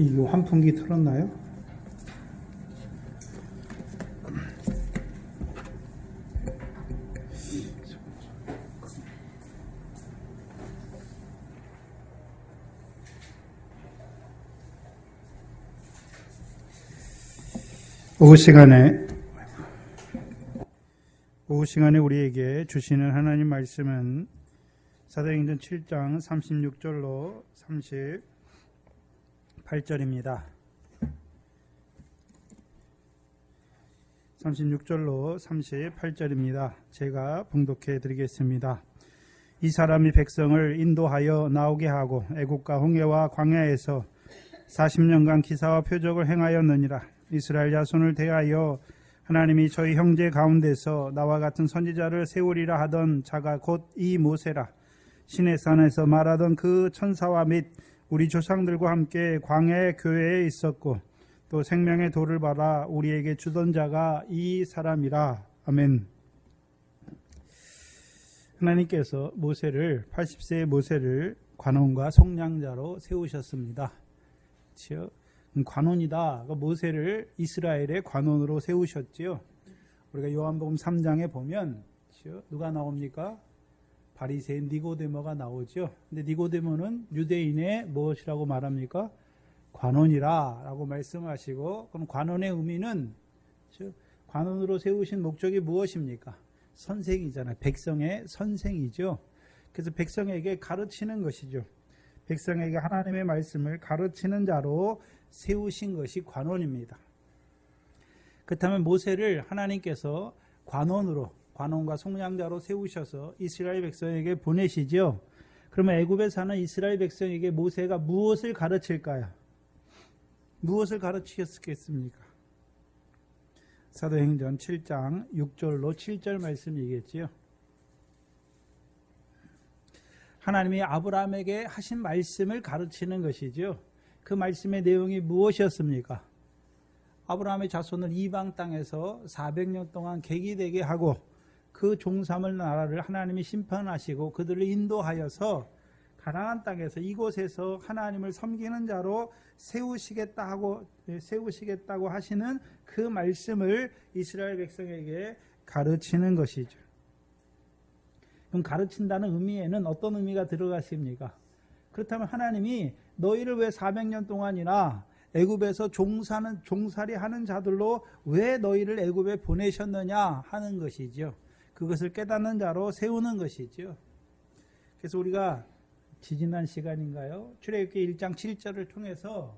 이거 환풍기 틀었나요? 오후 시간에 우리에게 주시는 하나님 말씀은 사도행전 7장 36절로 38절입니다. 36절로 38절입니다. 제가 봉독해 드리겠습니다. 이 사람이 백성을 인도하여 나오게 하고 애국과 홍해와 광야에서 40년간 기사와 표적을 행하였느니라. 이스라엘 자손을 대하여 하나님이 저희 형제 가운데서 나와 같은 선지자를 세우리라 하던 자가 곧 이 모세라. 시내산에서 말하던 그 천사와 및 우리 조상들과 함께 광야의 교회에 있었고 또 생명의 돌을 받아 우리에게 주던 자가 이 사람이라. 아멘. 하나님께서 80세의 모세를 관원과 속량자로 세우셨습니다. 그렇죠? 관원이다. 모세를 이스라엘의 관원으로 세우셨지요. 우리가 요한복음 3장에 보면 누가 나옵니까? 바리새인 니고데모가 나오죠. 근데 니고데모는 유대인의 무엇이라고 말합니까? 관원이라라고 말씀하시고, 그럼 관원의 의미는 관원으로 세우신 목적이 무엇입니까? 선생이잖아요. 백성의 선생이죠. 그래서 백성에게 가르치는 것이죠. 백성에게 하나님의 말씀을 가르치는 자로 세우신 것이 관원입니다. 그렇다면 모세를 하나님께서 관원과 속량자로 세우셔서 이스라엘 백성에게 보내시죠. 그러면 애굽에 사는 이스라엘 백성에게 모세가 무엇을 가르칠까요? 무엇을 가르치셨겠습니까? 사도행전 7장 6절로 7절 말씀이겠지요. 하나님이 아브라함에게 하신 말씀을 가르치는 것이죠. 그 말씀의 내용이 무엇이었습니까? 아브라함의 자손을 이방 땅에서 400년 동안 객이되게 하고 그 종삼을 나라를 하나님이 심판하시고 그들을 인도하여서 가나안 땅에서 이곳에서 하나님을 섬기는 자로 세우시겠다고 하시는 그 말씀을 이스라엘 백성에게 가르치는 것이죠. 그럼 가르친다는 의미에는 어떤 의미가 들어갔습니까? 그렇다면 하나님이 너희를 왜 400년 동안이나 애굽에서 종살이 하는 자들로 왜 너희를 애굽에 보내셨느냐 하는 것이죠. 그것을 깨닫는 자로 세우는 것이죠. 그래서 우리가 지지난 시간인가요? 출애굽기 1장 7절을 통해서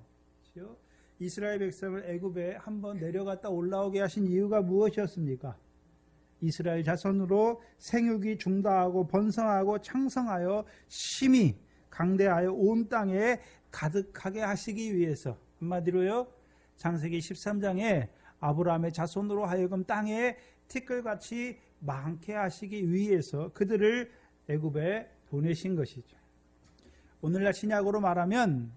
이스라엘 백성을 애굽에 한번 내려갔다 올라오게 하신 이유가 무엇이었습니까? 이스라엘 자손으로 생육이 중다하고 번성하고 창성하여 심히 강대하여 온 땅에 가득하게 하시기 위해서, 한마디로요, 창세기 13장에 아브라함의 자손으로 하여금 땅에 티끌같이 많게 하시기 위해서 그들을 애굽에 보내신 것이죠. 오늘날 신약으로 말하면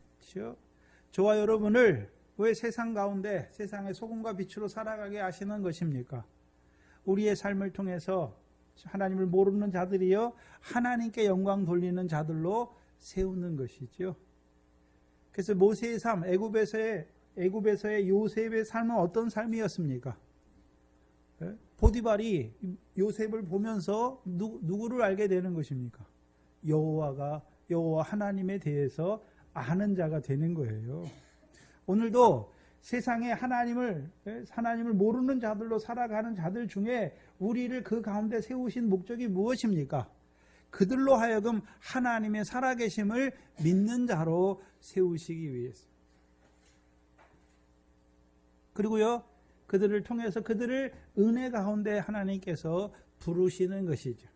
저와 여러분을 왜 세상 가운데 세상의 소금과 빛으로 살아가게 하시는 것입니까? 우리의 삶을 통해서 하나님을 모르는 자들이요 하나님께 영광 돌리는 자들로 세우는 것이죠. 그래서 모세의 삶, 애굽에서의 요셉의 삶은 어떤 삶이었습니까? 보디발이 요셉을 보면서 누구를 알게 되는 것입니까? 여호와 하나님에 대해서 아는 자가 되는 거예요. 오늘도 세상에 하나님을 모르는 자들로 살아가는 자들 중에 우리를 그 가운데 세우신 목적이 무엇입니까? 그들로 하여금 하나님의 살아계심을 믿는 자로 세우시기 위해서. 그리고요, 그들을 통해서 그들을 은혜 가운데 하나님께서 부르시는 것이죠.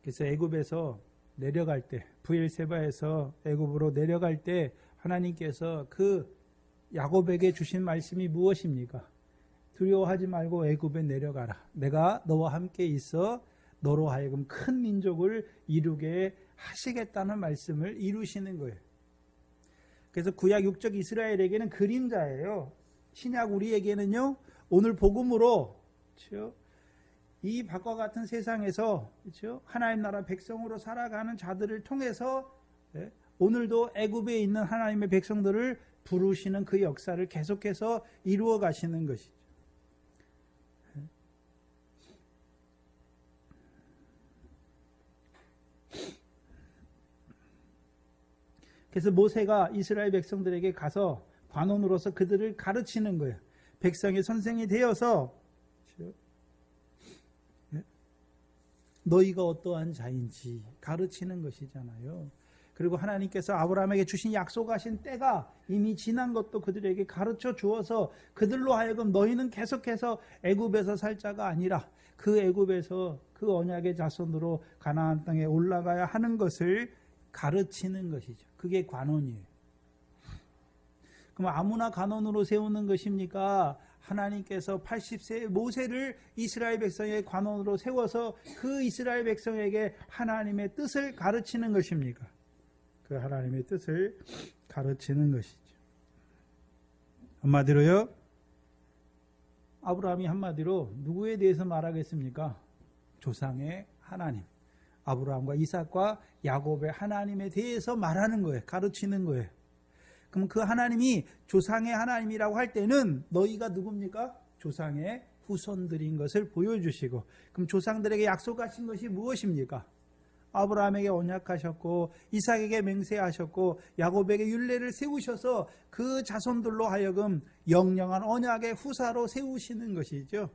그래서 애굽에서 내려갈 때, 브엘세바에서 애굽으로 내려갈 때 하나님께서 그 야곱에게 주신 말씀이 무엇입니까? 두려워하지 말고 애굽에 내려가라. 내가 너와 함께 있어 너로 하여금 큰 민족을 이루게 하시겠다는 말씀을 이루시는 거예요. 그래서 구약 육적 이스라엘에게는 그림자예요. 신약 우리에게는요, 오늘 복음으로, 그렇죠? 이 밖과 같은 세상에서, 그렇죠? 하나님 나라 백성으로 살아가는 자들을 통해서 오늘도 애굽에 있는 하나님의 백성들을 부르시는 그 역사를 계속해서 이루어 가시는 것이죠. 그래서 모세가 이스라엘 백성들에게 가서 관원으로서 그들을 가르치는 거예요. 백성의 선생이 되어서 너희가 어떠한 자인지 가르치는 것이잖아요. 그리고 하나님께서 아브라함에게 주신 약속하신 때가 이미 지난 것도 그들에게 가르쳐 주어서 그들로 하여금 너희는 계속해서 애굽에서 살 자가 아니라 그 애굽에서 그 언약의 자손으로 가나안 땅에 올라가야 하는 것을 가르치는 것이죠. 그게 관원이에요. 그럼 아무나 관원으로 세우는 것입니까? 하나님께서 80세의 모세를 이스라엘 백성의 관원으로 세워서 그 이스라엘 백성에게 하나님의 뜻을 가르치는 것입니까? 그 하나님의 뜻을 가르치는 것이죠. 한마디로요, 아브라함이 한마디로 누구에 대해서 말하겠습니까? 조상의 하나님, 아브라함과 이삭과 야곱의 하나님에 대해서 말하는 거예요. 가르치는 거예요. 그럼 그 하나님이 조상의 하나님이라고 할 때는 너희가 누굽니까? 조상의 후손들인 것을 보여주시고, 그럼 조상들에게 약속하신 것이 무엇입니까? 아브라함에게 언약하셨고 이삭에게 맹세하셨고 야곱에게 율례를 세우셔서 그 자손들로 하여금 영영한 언약의 후사로 세우시는 것이죠.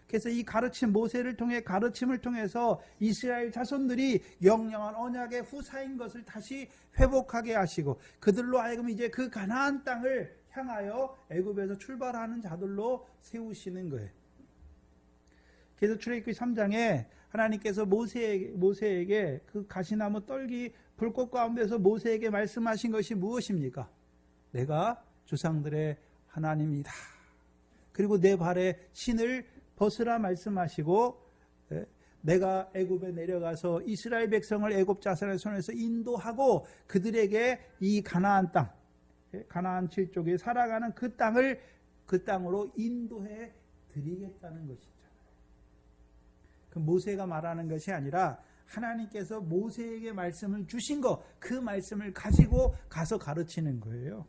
그래서 이 가르침, 모세를 통해 가르침을 통해서 이스라엘 자손들이 영영한 언약의 후사인 것을 다시 회복하게 하시고 그들로 하여금 이제 그 가나안 땅을 향하여 애굽에서 출발하는 자들로 세우시는 거예요. 그래서 출애굽기 3장에 하나님께서 모세에게 그 가시나무 떨기 불꽃 가운데서 모세에게 말씀하신 것이 무엇입니까? 내가 조상들의 하나님이다. 그리고 내 발에 신을 벗으라 말씀하시고 내가 애굽에 내려가서 이스라엘 백성을 애굽 자손의 손에서 인도하고 그들에게 이 가나안 땅, 가나안 칠족이 살아가는 그 땅을 그 땅으로 인도해 드리겠다는 것이죠. 그 모세가 말하는 것이 아니라 하나님께서 모세에게 말씀을 주신 것, 그 말씀을 가지고 가서 가르치는 거예요.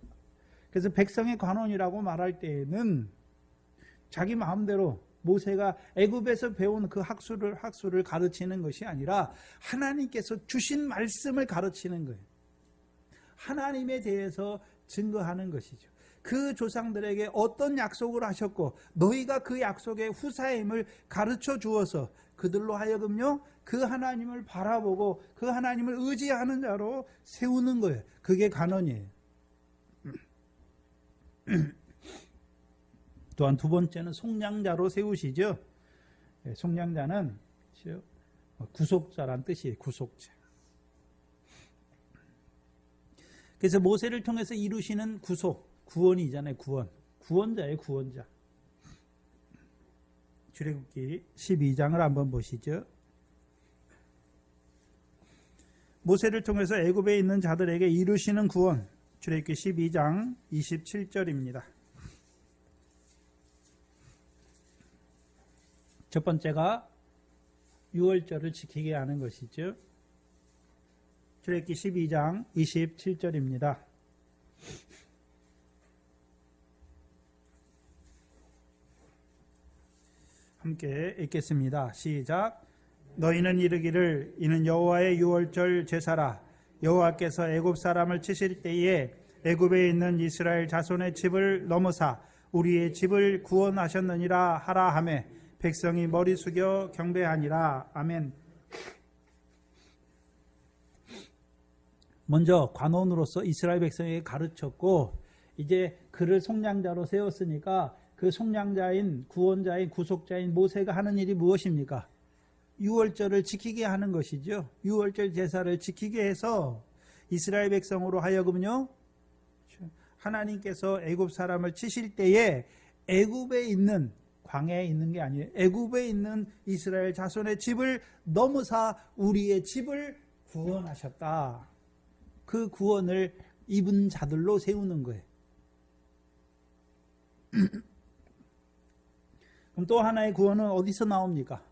그래서 백성의 관원이라고 말할 때에는 자기 마음대로 모세가 애굽에서 배운 그 학수를 가르치는 것이 아니라 하나님께서 주신 말씀을 가르치는 거예요. 하나님에 대해서 증거하는 것이죠. 그 조상들에게 어떤 약속을 하셨고 너희가 그 약속의 후사임을 가르쳐 주어서 그들로 하여금요 그 하나님을 바라보고 그 하나님을 의지하는 자로 세우는 거예요. 그게 간언이에요. 또한 두 번째는 속량자로 세우시죠. 속량자는 구속자란 뜻이에요. 구속자. 그래서 모세를 통해서 이루시는 구원이잖아요. 구원자예요. 구원자. 출애굽기 12장을 한번 보시죠. 모세를 통해서 애굽에 있는 자들에게 이루시는 구원. 출애굽기 12장 27절입니다. 첫 번째가 유월절을 지키게 하는 것이죠. 출애굽기 12장 27절입니다. 함께 읽겠습니다. 시작. 너희는 이르기를 이는 여호와의 유월절 제사라. 여호와께서 애굽 사람을 치실 때에 애굽에 있는 이스라엘 자손의 집을 넘어사 우리의 집을 구원하셨느니라 하라 하매 백성이 머리 숙여 경배하니라. 아멘. 먼저 관원으로서 이스라엘 백성에게 가르쳤고 이제 그를 속량자로 세웠으니까 그 속량자인 구원자인 구속자인 모세가 하는 일이 무엇입니까? 유월절을 지키게 하는 것이죠. 유월절 제사를 지키게 해서 이스라엘 백성으로 하여금요 하나님께서 애굽 사람을 치실 때에 애굽에 있는 광야에 있는 게 아니에요. 애굽에 있는 이스라엘 자손의 집을 넘어사 우리의 집을 구원하셨다. 그 구원을 입은 자들로 세우는 거예요. 그럼 또 하나의 구원은 어디서 나옵니까?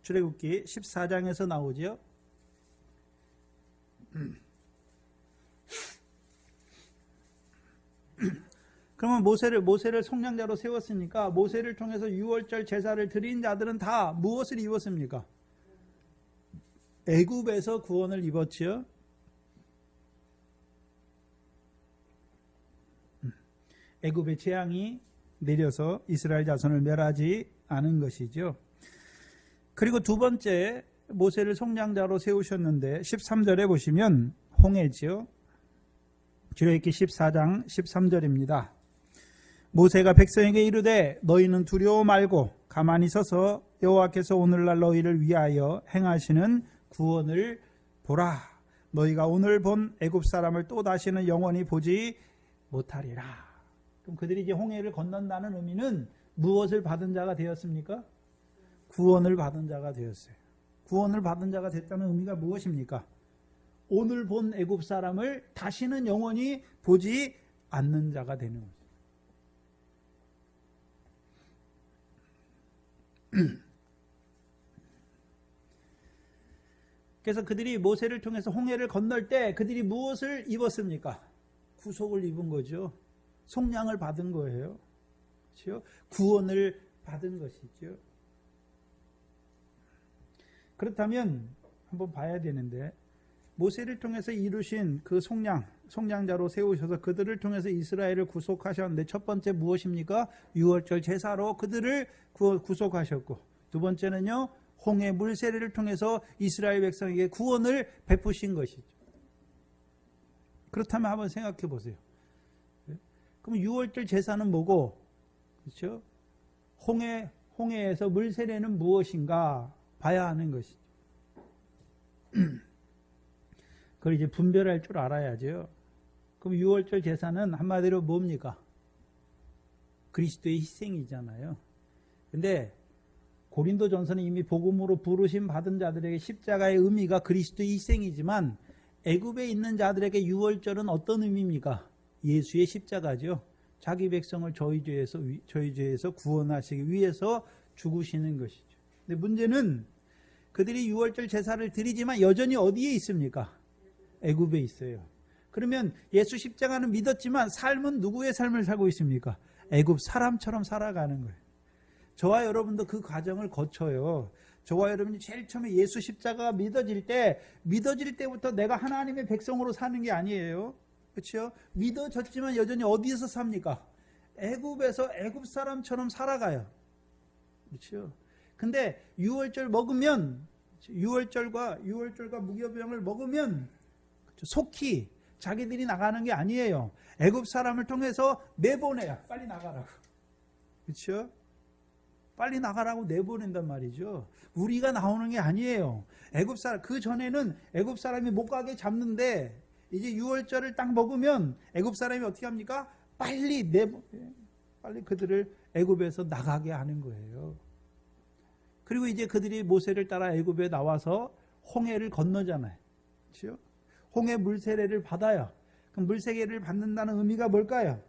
출애굽기 14장에서 나오죠. 그러면 모세를 속량자로 세웠으니까 모세를 통해서 유월절 제사를 드린 자들은 다 무엇을 입었습니까? 애굽에서 구원을 입었지요. 애굽의 재앙이 내려서 이스라엘 자손을 멸하지 않은 것이죠. 그리고 두 번째, 모세를 속량자로 세우셨는데 13절에 보시면 홍해지요. 출애굽기 14장 13절입니다. 모세가 백성에게 이르되 너희는 두려워 말고 가만히 서서 여호와께서 오늘날 너희를 위하여 행하시는 구원을 보라. 너희가 오늘 본 애굽 사람을 또 다시는 영원히 보지 못하리라. 그럼 그들이 이제 홍해를 건넌다는 의미는 무엇을 받은 자가 되었습니까? 구원을 받은 자가 되었어요. 구원을 받은 자가 됐다는 의미가 무엇입니까? 오늘 본 애굽 사람을 다시는 영원히 보지 않는 자가 되는 거죠. 그래서 그들이 모세를 통해서 홍해를 건널 때 그들이 무엇을 입었습니까? 구속을 입은 거죠. 속량을 받은 거예요. 그렇죠? 구원을 받은 것이죠. 그렇다면 한번 봐야 되는데 모세를 통해서 이루신 그 속량자로 세우셔서 그들을 통해서 이스라엘을 구속하셨는데 첫 번째 무엇입니까? 유월절 제사로 그들을 구속하셨고 두 번째는요 홍해 물세례를 통해서 이스라엘 백성에게 구원을 베푸신 것이죠. 그렇다면 한번 생각해 보세요. 그럼 유월절 제사는 뭐고, 그렇죠? 홍해에서 물세례는 무엇인가 봐야 하는 것이죠. 그걸 이제 분별할 줄 알아야죠. 그럼 유월절 제사는 한마디로 뭡니까? 그리스도의 희생이잖아요. 근데 고린도전서는 이미 복음으로 부르심 받은 자들에게 십자가의 의미가 그리스도의 희생이지만 애굽에 있는 자들에게 유월절은 어떤 의미입니까? 예수의 십자가죠. 자기 백성을 저희 죄에서 구원하시기 위해서 죽으시는 것이죠. 근데 문제는 그들이 유월절 제사를 드리지만 여전히 어디에 있습니까? 애굽에 있어요. 그러면 예수 십자가는 믿었지만 삶은 누구의 삶을 살고 있습니까? 애굽 사람처럼 살아가는 거예요. 저와 여러분도 그 과정을 거쳐요. 저와 여러분이 제일 처음에 예수 십자가가 믿어질 때부터 내가 하나님의 백성으로 사는 게 아니에요. 그렇죠? 믿어졌지만 여전히 어디에서 삽니까? 애굽에서 애굽 사람처럼 살아가요. 그렇죠? 근데 유월절 먹으면 유월절과 무교병을 먹으면 속히 자기들이 나가는 게 아니에요. 애굽 사람을 통해서 내보내요. 빨리 나가라고. 그렇죠? 빨리 나가라고 내보낸단 말이죠. 우리가 나오는 게 아니에요. 애굽 사람 그 전에는 애굽 사람이 못 가게 잡는데 이제 유월절을 딱 먹으면 애굽 사람이 어떻게 합니까? 빨리 그들을 애굽에서 나가게 하는 거예요. 그리고 이제 그들이 모세를 따라 애굽에 나와서 홍해를 건너잖아요. 그렇죠? 홍해 물세례를 받아요. 그럼 물세례를 받는다는 의미가 뭘까요?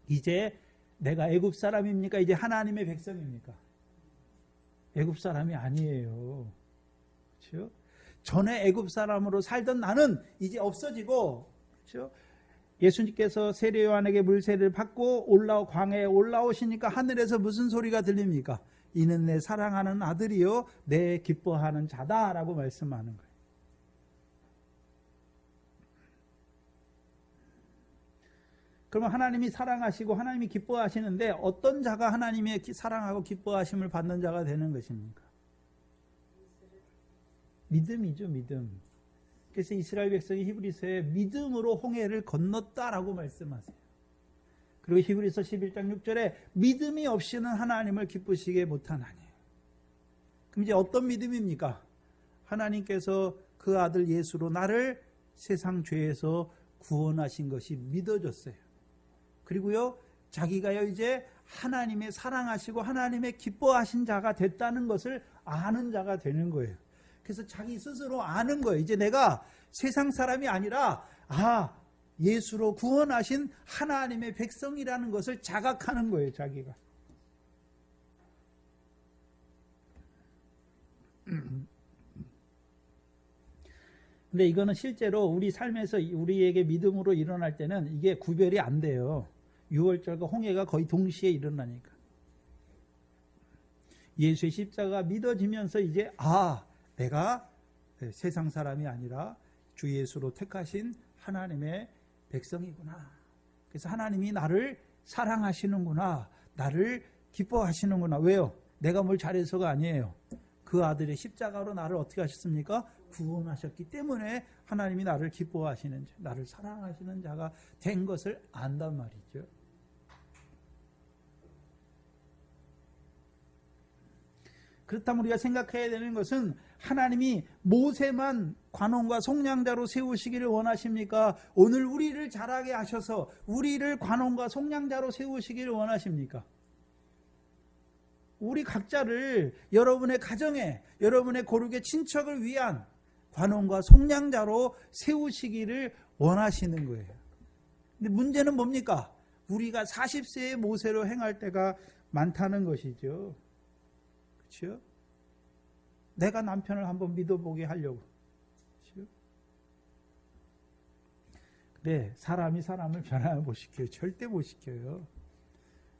이제 내가 애굽 사람입니까? 이제 하나님의 백성입니까? 애굽 사람이 아니에요. 그렇죠? 전에 애굽 사람으로 살던 나는 이제 없어지고, 그렇죠? 예수님께서 세례 요한에게 물세례를 받고 광야에 올라오시니까 하늘에서 무슨 소리가 들립니까? 이는 내 사랑하는 아들이요 내 기뻐하는 자다라고 말씀하는 거예요. 그러면 하나님이 사랑하시고 하나님이 기뻐하시는데 어떤 자가 하나님의 사랑하고 기뻐하심을 받는 자가 되는 것입니까? 믿음이죠, 믿음. 그래서 이스라엘 백성이 히브리서에 믿음으로 홍해를 건넜다라고 말씀하세요. 그리고 히브리서 11장 6절에 믿음이 없이는 하나님을 기쁘시게 못하나니. 그럼 이제 어떤 믿음입니까? 하나님께서 그 아들 예수로 나를 세상 죄에서 구원하신 것이 믿어졌어요. 그리고요, 자기가요 이제 하나님의 사랑하시고 하나님의 기뻐하신 자가 됐다는 것을 아는 자가 되는 거예요. 그래서 자기 스스로 아는 거예요. 이제 내가 세상 사람이 아니라 예수로 구원하신 하나님의 백성이라는 것을 자각하는 거예요, 자기가. 근데 이거는 실제로 우리 삶에서 우리에게 믿음으로 일어날 때는 이게 구별이 안 돼요. 유월절과 홍해가 거의 동시에 일어나니까. 예수의 십자가 믿어지면서 이제 내가 세상 사람이 아니라 주 예수로 택하신 하나님의 백성이구나. 그래서 하나님이 나를 사랑하시는구나. 나를 기뻐하시는구나. 왜요? 내가 뭘 잘해서가 아니에요. 그 아들의 십자가로 나를 어떻게 하셨습니까? 구원하셨기 때문에 하나님이 나를 기뻐하시는 자, 나를 사랑하시는 자가 된 것을 안단 말이죠. 그렇다면 우리가 생각해야 되는 것은 하나님이 모세만 관원과 속량자로 세우시기를 원하십니까? 오늘 우리를 자라게 하셔서 우리를 관원과 속량자로 세우시기를 원하십니까? 우리 각자를 여러분의 가정에, 여러분의 고륙의 친척을 위한 관원과 속량자로 세우시기를 원하시는 거예요. 근데 문제는 뭡니까? 우리가 40세의 모세로 행할 때가 많다는 것이죠. 그렇죠? 내가 남편을 한번 믿어보게 하려고. 그렇죠? 근데 사람이 사람을 변화를 못 시켜요. 절대 못 시켜요.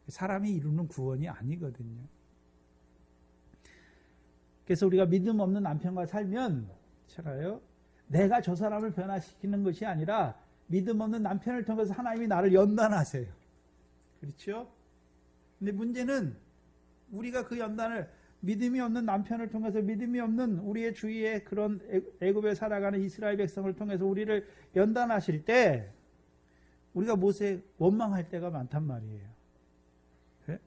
사람이 이루는 구원이 아니거든요. 그래서 우리가 믿음 없는 남편과 살면 제가요, 내가 저 사람을 변화시키는 것이 아니라 믿음 없는 남편을 통해서 하나님이 나를 연단하세요. 그렇죠? 근데 문제는 우리가 그 연단을 믿음이 없는 남편을 통해서 믿음이 없는 우리의 주위에 그런 애굽에 살아가는 이스라엘 백성을 통해서 우리를 연단하실 때 우리가 모세 원망할 때가 많단 말이에요. 네?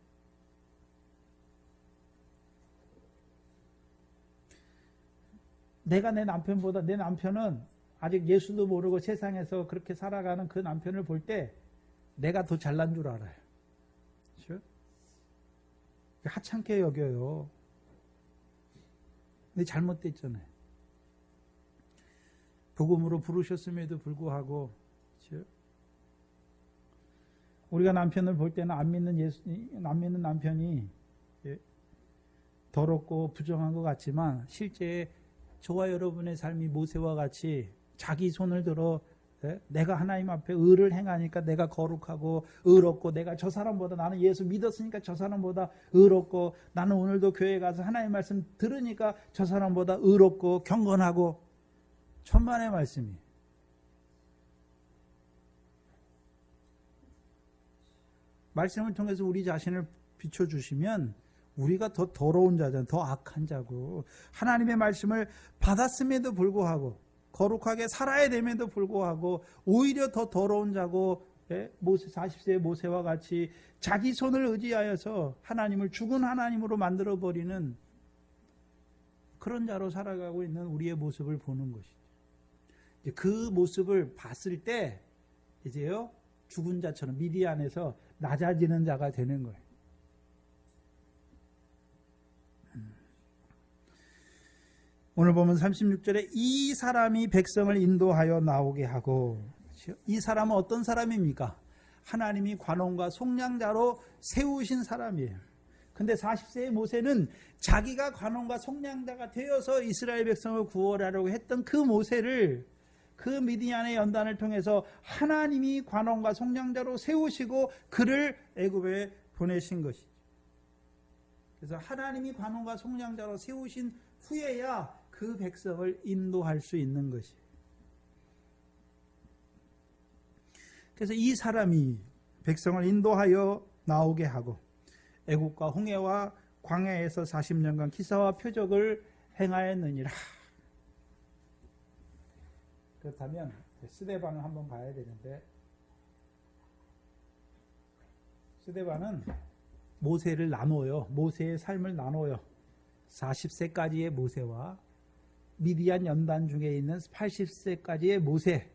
내가 내 남편보다 내 남편은 아직 예수도 모르고 세상에서 그렇게 살아가는 그 남편을 볼 때 내가 더 잘난 줄 알아요. 그렇죠? 하찮게 여겨요. 근데 잘못됐잖아요. 복음으로 부르셨음에도 불구하고, 그렇죠? 우리가 남편을 볼 때는 안 믿는 남편이 더럽고 부정한 것 같지만 실제 저와 여러분의 삶이 모세와 같이 자기 손을 들어 내가 하나님 앞에 의를 행하니까 내가 거룩하고 의롭고 내가 저 사람보다 나는 예수 믿었으니까 저 사람보다 의롭고 나는 오늘도 교회 가서 하나님 말씀 들으니까 저 사람보다 의롭고 경건하고 천만의 말씀이. 말씀을 통해서 우리 자신을 비춰주시면 우리가 더 더러운 자잖아요. 더 악한 자고 하나님의 말씀을 받았음에도 불구하고 거룩하게 살아야 됨에도 불구하고 오히려 더 더러운 자고 40세의 모세와 같이 자기 손을 의지하여서 하나님을 죽은 하나님으로 만들어버리는 그런 자로 살아가고 있는 우리의 모습을 보는 것이죠. 그 모습을 봤을 때 이제요 죽은 자처럼 미디안에서 낮아지는 자가 되는 거예요. 오늘 보면 36절에 이 사람이 백성을 인도하여 나오게 하고, 이 사람은 어떤 사람입니까? 하나님이 관원과 속량자로 세우신 사람이에요. 근데 40세의 모세는 자기가 관원과 속량자가 되어서 이스라엘 백성을 구원하려고 했던 그 모세를 그 미디안의 연단을 통해서 하나님이 관원과 속량자로 세우시고 그를 애굽에 보내신 것이죠. 그래서 하나님이 관원과 속량자로 세우신 후에야 그 백성을 인도할 수 있는 것이에요. 그래서 이 사람이 백성을 인도하여 나오게 하고 애국과 홍해와 광야에서 40년간 기사와 표적을 행하였느니라. 그렇다면 스데반을 한번 봐야 되는데, 스데반은 모세를 나눠요. 모세의 삶을 나눠요. 40세까지의 모세와 미디안 연단 중에 있는 80세까지의 모세,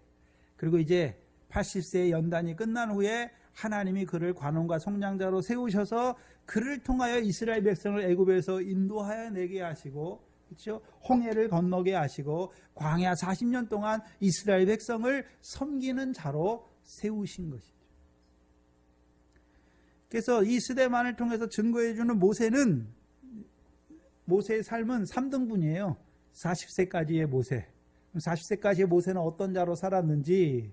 그리고 이제 80세의 연단이 끝난 후에 하나님이 그를 관원과 속량자로 세우셔서 그를 통하여 이스라엘 백성을 애굽에서 인도하여 내게 하시고, 그렇죠? 홍해를 건너게 하시고 광야 40년 동안 이스라엘 백성을 섬기는 자로 세우신 것이죠. 그래서 이 스데반을 통해서 증거해 주는 모세의 삶은 3등분이에요. 40세까지의 모세, 40세까지의 모세는 어떤 자로 살았는지,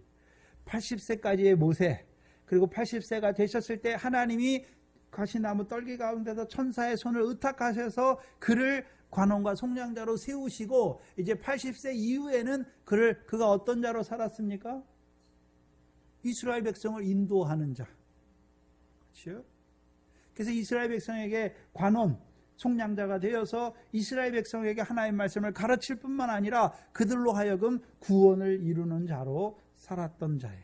80세까지의 모세, 그리고 80세가 되셨을 때 하나님이 가시나무 떨기 가운데서 천사의 손을 의탁하셔서 그를 관원과 속량자로 세우시고, 이제 80세 이후에는 그가 어떤 자로 살았습니까? 이스라엘 백성을 인도하는 자. 그렇죠? 그래서 이스라엘 백성에게 관원, 속량자가 되어서 이스라엘 백성에게 하나님의 말씀을 가르칠 뿐만 아니라 그들로 하여금 구원을 이루는 자로 살았던 자예요.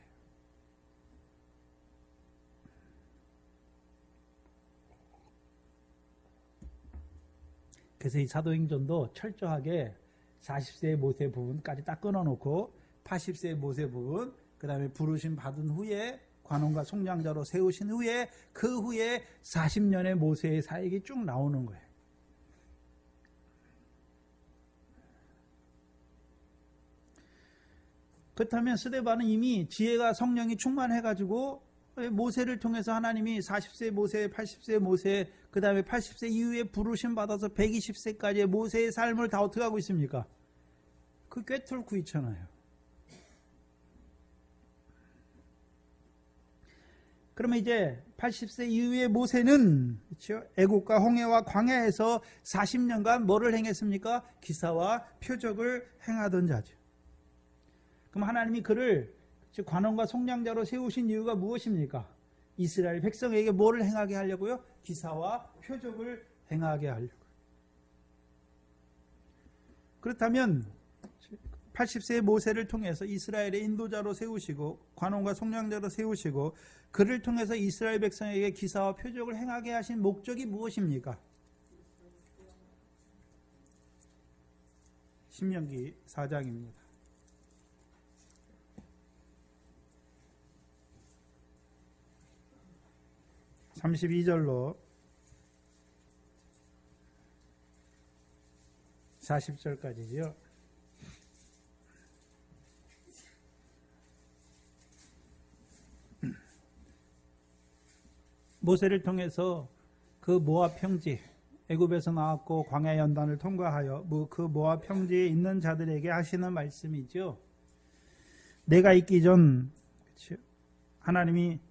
그래서 이 사도행전도 철저하게 40세의 모세 부분까지 딱 끊어놓고 80세의 모세 부분, 그 다음에 부르심 받은 후에 관원과 속량자로 세우신 후에 그 후에 40년의 모세의 사역이 쭉 나오는 거예요. 그렇다면 스데반은 이미 지혜가 성령이 충만해가지고 모세를 통해서 하나님이 40세 모세, 80세 모세, 그 다음에 80세 이후에 부르심 받아서 120세까지의 모세의 삶을 다 어떻게 하고 있습니까? 그 꿰뚫고 있잖아요. 그러면 이제 80세 이후의 모세는, 그렇죠? 애국과 홍해와 광야에서 40년간 뭐를 행했습니까? 기사와 표적을 행하던 자죠. 그럼 하나님이 그를 즉 관원과 속량자로 세우신 이유가 무엇입니까? 이스라엘 백성에게 뭐를 행하게 하려고요? 기사와 표적을 행하게 하려고요. 그렇다면 80세의 모세를 통해서 이스라엘의 인도자로 세우시고 관원과 속량자로 세우시고 그를 통해서 이스라엘 백성에게 기사와 표적을 행하게 하신 목적이 무엇입니까? 신명기 4장입니다. 32절로 40절까지죠. 모세를 통해서 그 모압 평지, 애굽에서 나왔고 광야 연단을 통과하여 그 모압 평지에 있는 자들에게 하시는 말씀이죠. 내가 있기 전 하나님이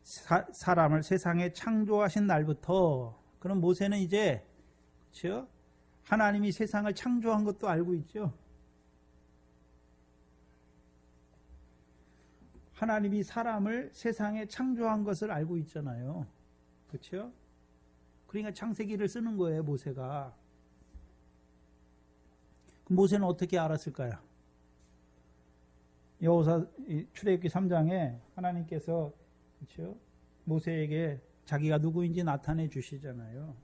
사람을 세상에 창조하신 날부터, 그럼 모세는 이제 그렇죠? 하나님이 세상을 창조한 것도 알고 있죠. 하나님이 사람을 세상에 창조한 것을 알고 있잖아요. 그렇죠? 그러니까 창세기를 쓰는 거예요, 모세가. 그럼 모세는 어떻게 알았을까요? 여호수아 출애굽기 3장에 하나님께서 그렇죠? 모세에게 자기가 누구인지 나타내 주시잖아요.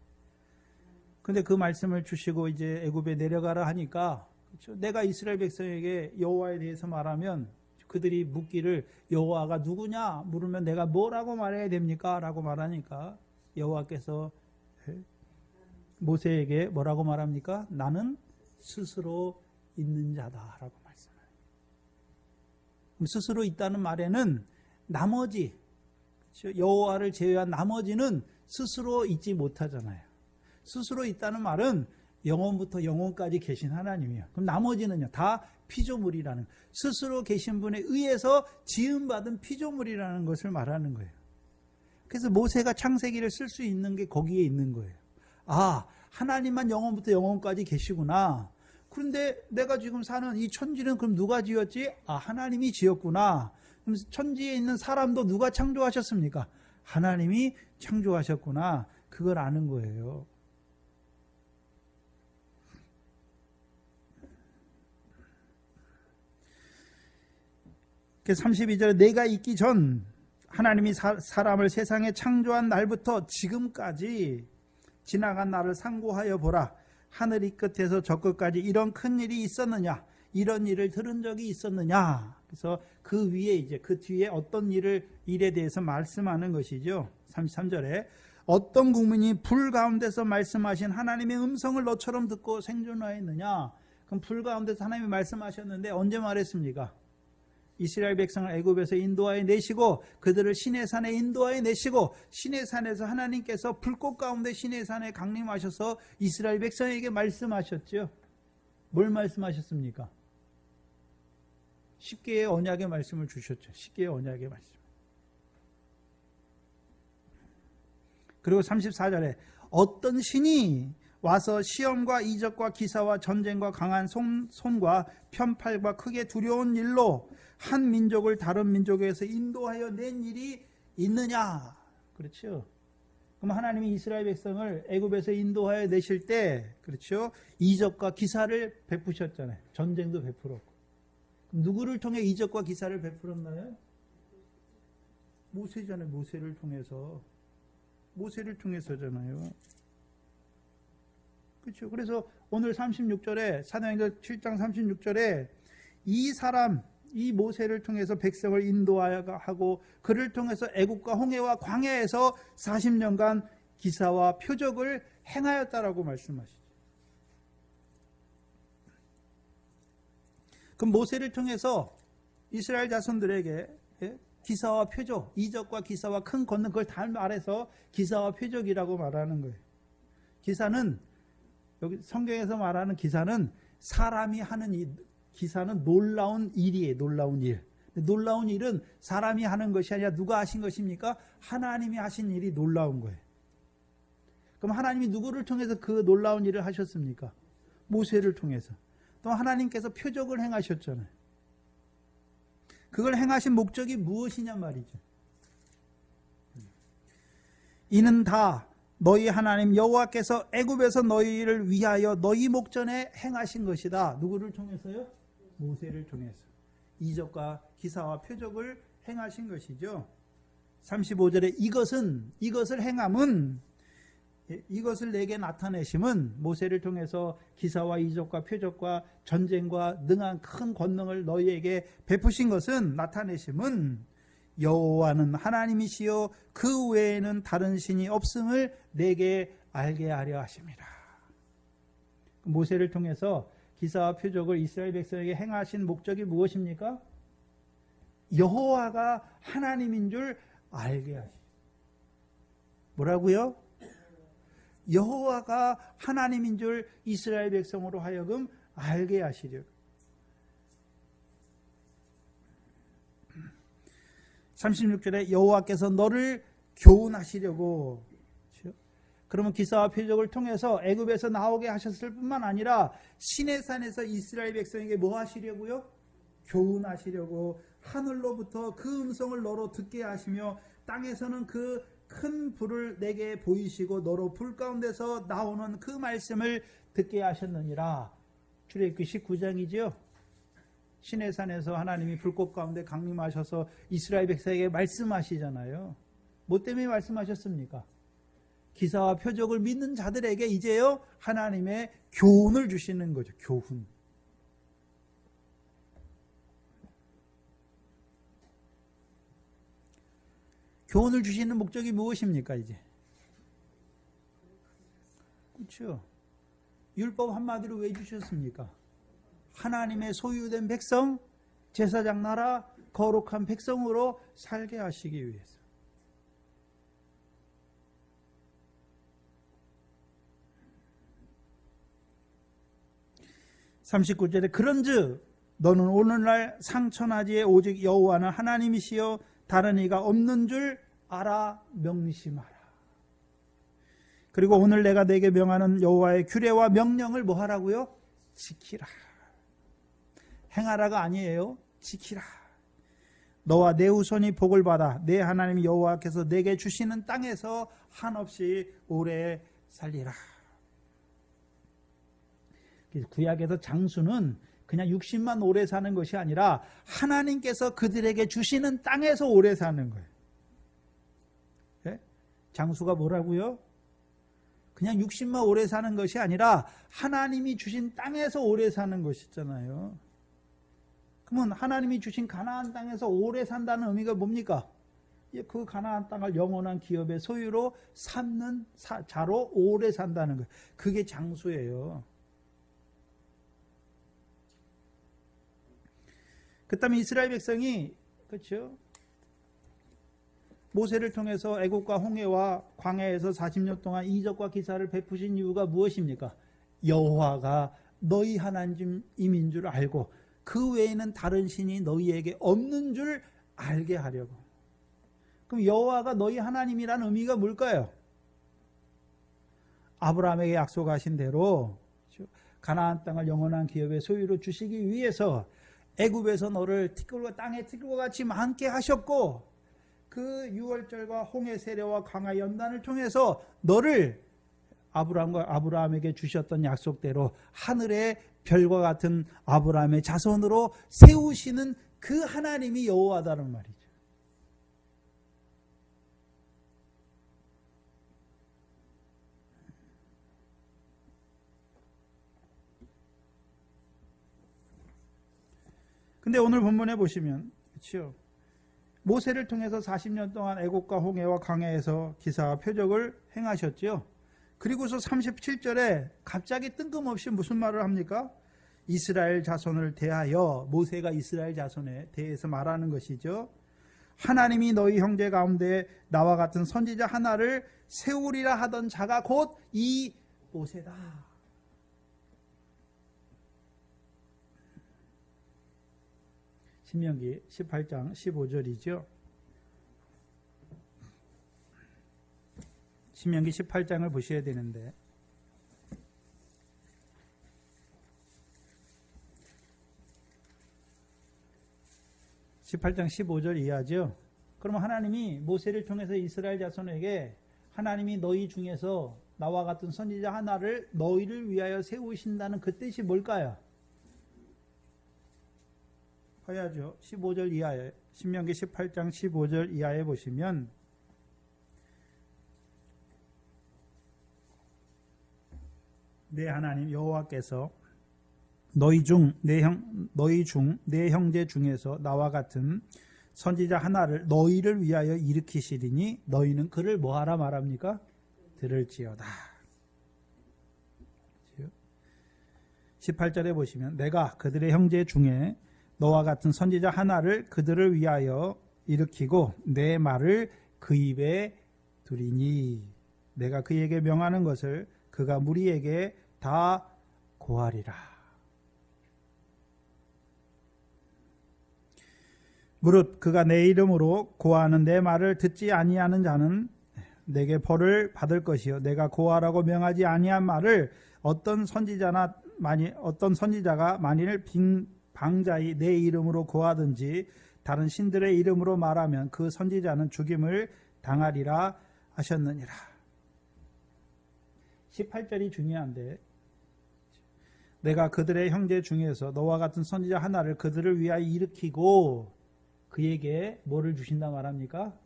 근데 그 말씀을 주시고 이제 애굽에 내려가라 하니까 그렇죠? 내가 이스라엘 백성에게 여호와에 대해서 말하면 그들이 묻기를 여호와가 누구냐 물으면 내가 뭐라고 말해야 됩니까? 라고 말하니까 여호와께서 모세에게 뭐라고 말합니까? 나는 스스로 있는 자다라고 말씀해요. 스스로 있다는 말에는 나머지 여호와를 제외한 나머지는 스스로 있지 못하잖아요. 스스로 있다는 말은 영원부터 영원까지 계신 하나님이에요. 그럼 나머지는요 다 피조물이라는, 스스로 계신 분에 의해서 지음받은 피조물이라는 것을 말하는 거예요. 그래서 모세가 창세기를 쓸 수 있는 게 거기에 있는 거예요. 아, 하나님만 영원부터 영원까지 계시구나. 그런데 내가 지금 사는 이 천지는 그럼 누가 지었지? 아, 하나님이 지었구나. 그럼 천지에 있는 사람도 누가 창조하셨습니까? 하나님이 창조하셨구나. 그걸 아는 거예요. 그래서 32절에 내가 있기 전 하나님이 사람을 세상에 창조한 날부터 지금까지 지나간 날을 상고하여 보라. 하늘이 끝에서 저 끝까지 이런 큰 일이 있었느냐? 이런 일을 들은 적이 있었느냐? 그래서 그 위에 이제 그 뒤에 어떤 일에 대해서 말씀하는 것이죠. 33절에 어떤 국민이 불 가운데서 말씀하신 하나님의 음성을 너처럼 듣고 생존하였느냐? 그럼 불 가운데서 하나님이 말씀하셨는데 언제 말했습니까? 이스라엘 백성을 애굽에서 인도하여 내시고 그들을 시내산에 인도하여 내시고 시내산에서 하나님께서 불꽃 가운데 시내산에 강림하셔서 이스라엘 백성에게 말씀하셨죠. 뭘 말씀하셨습니까? 10개의 언약의 말씀을 주셨죠. 10개의 언약의 말씀. 그리고 34절에 어떤 신이 와서 시험과 이적과 기사와 전쟁과 강한 손과 편팔과 크게 두려운 일로 한 민족을 다른 민족에서 인도하여 낸 일이 있느냐. 그렇죠. 그럼 하나님이 이스라엘 백성을 애굽에서 인도하여 내실 때, 그렇죠, 이적과 기사를 베푸셨잖아요. 전쟁도 베풀었고. 누구를 통해 이적과 기사를 베풀었나요? 모세잖아요. 모세를 통해서잖아요. 그렇죠. 그래서 오늘 36절에 사도행전 7장 36절에 이 사람, 이 모세를 통해서 백성을 인도하고 그를 통해서 애국과 홍해와 광야에서 40년간 기사와 표적을 행하였다라고 말씀하시죠. 그럼 모세를 통해서 이스라엘 자손들에게 기사와 표적, 이적과 기사와 큰 권능, 그걸 다 말해서 기사와 표적이라고 말하는 거예요. 기사는 여기 성경에서 말하는 기사는 사람이 하는 기사는 놀라운 일이에요. 놀라운 일. 놀라운 일은 사람이 하는 것이 아니라 누가 하신 것입니까? 하나님이 하신 일이 놀라운 거예요. 그럼 하나님이 누구를 통해서 그 놀라운 일을 하셨습니까? 모세를 통해서. 또 하나님께서 표적을 행하셨잖아요. 그걸 행하신 목적이 무엇이냐 말이죠. 이는 다 너희 하나님 여호와께서 애굽에서 너희를 위하여 너희 목전에 행하신 것이다. 누구를 통해서요? 모세를 통해서. 이적과 기사와 표적을 행하신 것이죠. 35절에 이것을 행함은, 이것을 내게 나타내심은, 모세를 통해서 기사와 이적과 표적과 전쟁과 능한 큰 권능을 너희에게 베푸신 것은, 나타내심은 여호와는 하나님이시요 그 외에는 다른 신이 없음을 내게 알게 하려 하심이라. 모세를 통해서 기사와 표적을 이스라엘 백성에게 행하신 목적이 무엇입니까? 여호와가 하나님인 줄 알게 하시죠. 뭐라고요? 여호와가 하나님인 줄 이스라엘 백성으로 하여금 알게 하시려. 36절에 여호와께서 너를 교훈하시려고. 그렇죠? 그러면 기사와 표적을 통해서 애굽에서 나오게 하셨을 뿐만 아니라 시내산에서 이스라엘 백성에게 뭐 하시려고요? 교훈하시려고 하늘로부터 그 음성을 너로 듣게 하시며 땅에서는 그 큰 불을 내게 보이시고 너로 불 가운데서 나오는 그 말씀을 듣게 하셨느니라. 출애굽기 19장이죠. 시내산에서 하나님이 불꽃 가운데 강림하셔서 이스라엘 백성에게 말씀하시잖아요. 뭐 때문에 말씀하셨습니까? 기사와 표적을 믿는 자들에게 이제요 하나님의 교훈을 주시는 거죠. 교훈. 교훈을 주시는 목적이 무엇입니까 이제? 그렇죠. 율법 한마디로 왜 주셨습니까? 하나님의 소유된 백성, 제사장 나라, 거룩한 백성으로 살게 하시기 위해서. (39절에) 그런즉 너는 오늘날 상천하지에 오직 여호와는 하나님이시여 다른 이가 없는 줄 알아 명심하라. 그리고 오늘 내가 내게 명하는 여호와의 규례와 명령을 뭐 하라고요? 지키라. 행하라가 아니에요. 지키라. 너와 내 후손이 복을 받아 내 하나님 여호와께서 내게 주시는 땅에서 한없이 오래 살리라. 구약에서 장수는 그냥 60만 오래 사는 것이 아니라 하나님께서 그들에게 주시는 땅에서 오래 사는 거예요. 네? 장수가 뭐라고요? 그냥 60만 오래 사는 것이 아니라 하나님이 주신 땅에서 오래 사는 것이잖아요. 그러면 하나님이 주신 가나안 땅에서 오래 산다는 의미가 뭡니까? 그 가나안 땅을 영원한 기업의 소유로 삼는 자로 오래 산다는 거예요. 그게 장수예요. 그 다음에 이스라엘 백성이, 그렇죠? 모세를 통해서 애국과 홍해와 광야에서 40년 동안 이적과 기사를 베푸신 이유가 무엇입니까? 여호와가 너희 하나님인 줄 알고 그 외에는 다른 신이 너희에게 없는 줄 알게 하려고. 그럼 여호와가 너희 하나님이라는 의미가 뭘까요? 아브라함에게 약속하신 대로 가나안 땅을 영원한 기업의 소유로 주시기 위해서 애굽에서 너를 땅의 티끌과 같이 많게 하셨고, 그 유월절과 홍해 세례와 광야 연단을 통해서 너를 아브라함에게 주셨던 약속대로 하늘의 별과 같은 아브라함의 자손으로 세우시는 그 하나님이 여호와다는 말이죠. 근데 오늘 본문에 보시면, 그렇죠? 모세를 통해서 40년 동안 애국과 홍해와 광야에서 기사와 표적을 행하셨죠. 그리고서 37절에 갑자기 뜬금없이 무슨 말을 합니까? 이스라엘 자손을 대하여, 모세가 이스라엘 자손에 대해서 말하는 것이죠. 하나님이 너희 형제 가운데 나와 같은 선지자 하나를 세우리라 하던 자가 곧 이 모세다. 신명기 18장 15절이죠. 신명기 18장을 보셔야 되는데, (18장 15절) 이하죠. 그러면 하나님이 모세를 통해서 이스라엘 자손에게 하나님이 너희 중에서 나와 같은 선지자 하나를 너희를 위하여 세우신다는 그 뜻이 뭘까요? 봐야죠. 15절 이하에, 신명기 18장 15절 이하에 보시면 내 하나님 여호와께서 너희 중 내 형제 중에서 나와 같은 선지자 하나를 너희를 위하여 일으키시리니 너희는 그를 뭐하라 말합니까? 들을지어다. 18절에 보시면 내가 그들의 형제 중에 너와 같은 선지자 하나를 그들을 위하여 일으키고 내 말을 그 입에 두리니 내가 그에게 명하는 것을 그가 무리에게 다 고하리라. 무릇 그가 내 이름으로 고하는 내 말을 듣지 아니하는 자는 내게 벌을 받을 것이요 내가 고하라고 명하지 아니한 말을 어떤 선지자가 만일 방자히 내 이름으로 고하든지 다른 신들의 이름으로 말하면 그 선지자는 죽임을 당하리라 하셨느니라. 18절이 중요한데, 내가 그들의 형제 중에서 너와 같은 선지자 하나를 그들을 위하여 일으키고 그에게 뭐를 주신다 말합니까?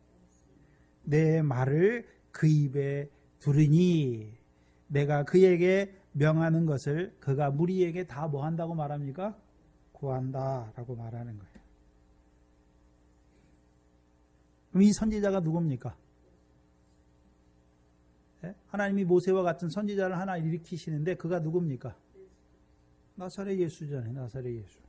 내 말을 그 입에 두르니 내가 그에게 명하는 것을 그가 무리에게 다 뭐 한다고 말합니까? 구한다 라고 말하는 거예요. 그럼 이 선지자가 누굽니까? 하나님이 모세와 같은 선지자를 하나 일으키시는데 그가 누굽니까? 나사렛 예수잖아요. 나사렛 예수.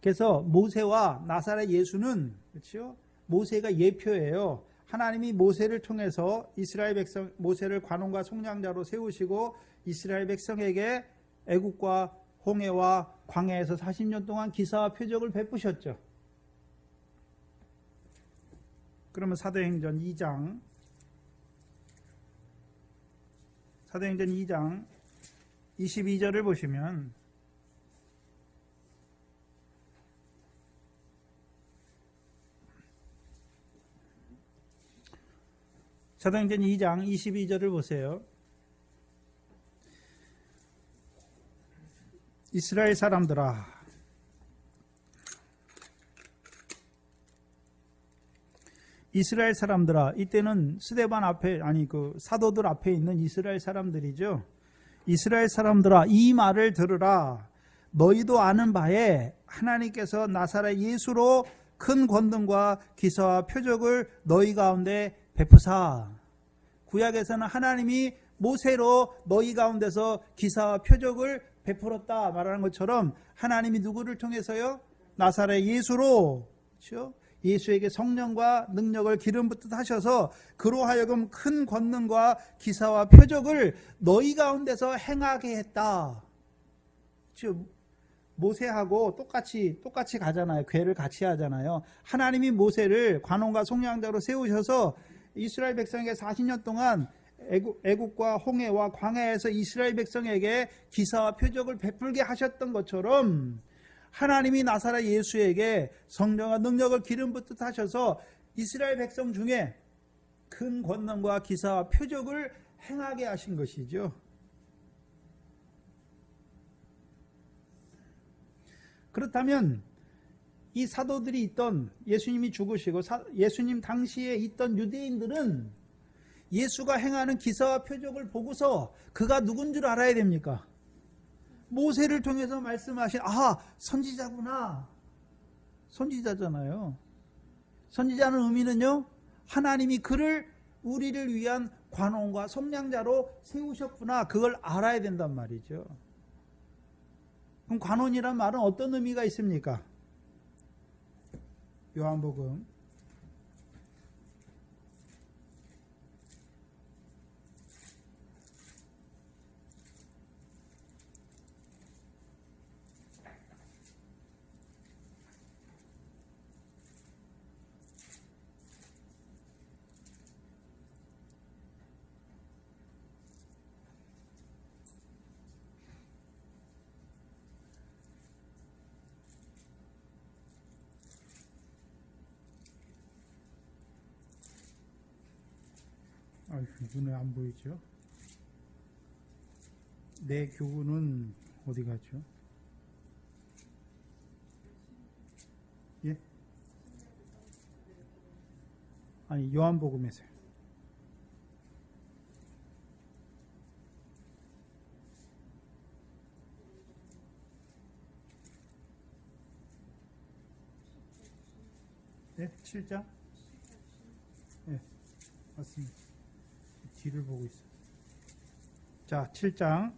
그래서 모세와 나사렛 예수는, 그렇죠? 모세가 예표예요. 하나님이 모세를 통해서 이스라엘 백성, 모세를 관원과 속량자로 세우시고 이스라엘 백성에게 애국과 홍해와 광야에서 40년 동안 기사와 표적을 베푸셨죠. 그러면 사도행전 2장 22절을 보시면 사도행전 2장 22절을 보세요. 이스라엘 사람들아, 이때는 스데반 앞에, 사도들 앞에 있는 이스라엘 사람들이죠. 이스라엘 사람들아, 이 말을 들으라. 너희도 아는 바에 하나님께서 나사렛 예수로 큰 권능과 기사와 표적을 너희 가운데 베푸사. 구약에서는 하나님이 모세로 너희 가운데서 기사와 표적을 베풀었다 말하는 것처럼 하나님이 누구를 통해서요? 나사렛 예수로, 그렇죠? 예수에게 성령과 능력을 기름 붓듯 하셔서 그로 하여금 큰 권능과 기사와 표적을 너희 가운데서 행하게 했다. 그렇죠? 모세하고 똑같이 가잖아요. 궤를 같이 하잖아요. 하나님이 모세를 관원과 속량자로 세우셔서 이스라엘 백성에게 40년 동안 애국과 홍해와 광야에서 이스라엘 백성에게 기사와 표적을 베풀게 하셨던 것처럼 하나님이 나사렛 예수에게 성령과 능력을 기름 붓듯 하셔서 이스라엘 백성 중에 큰 권능과 기사와 표적을 행하게 하신 것이죠. 그렇다면 이 사도들이 있던 예수님이 죽으시고 예수님 당시에 있던 유대인들은 예수가 행하는 기사와 표적을 보고서 그가 누군 줄 알아야 됩니까? 모세를 통해서 말씀하신 선지자구나. 선지자잖아요. 선지자는 의미는요, 하나님이 그를 우리를 위한 관원과 속량자로 세우셨구나. 그걸 알아야 된단 말이죠. 그럼 관원이란 말은 어떤 의미가 있습니까? 요한복음 눈에 안 보이죠? 내 교훈은 어디 갔죠? 예? 아니, 요한복음에서요. 예? 7장? 예, 맞습니다. 뒤를 보고 있어요. 자, 7장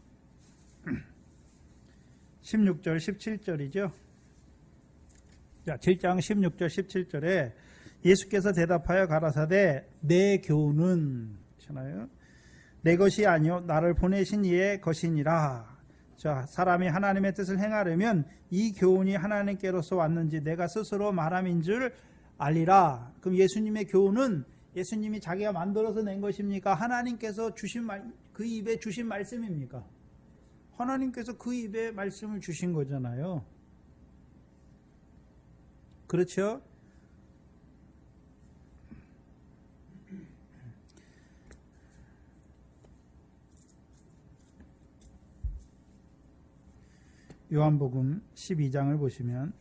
16절 17절이죠. 자, 7장 16절 17절에 예수께서 대답하여 가라사대 내 교훈은 잖아요. 내 것이 아니요 나를 보내신 이의 것이니라. 자, 사람이 하나님의 뜻을 행하려면 이 교훈이 하나님께로서 왔는지 내가 스스로 말함인 줄 알리라. 그럼 예수님의 교훈은 예수님이 자기가 만들어서 낸 것입니까? 하나님께서 주신 그 입에 주신 말씀입니까? 하나님께서 그 입에 말씀을 주신 거잖아요. 그렇죠? 요한복음 12장을 보시면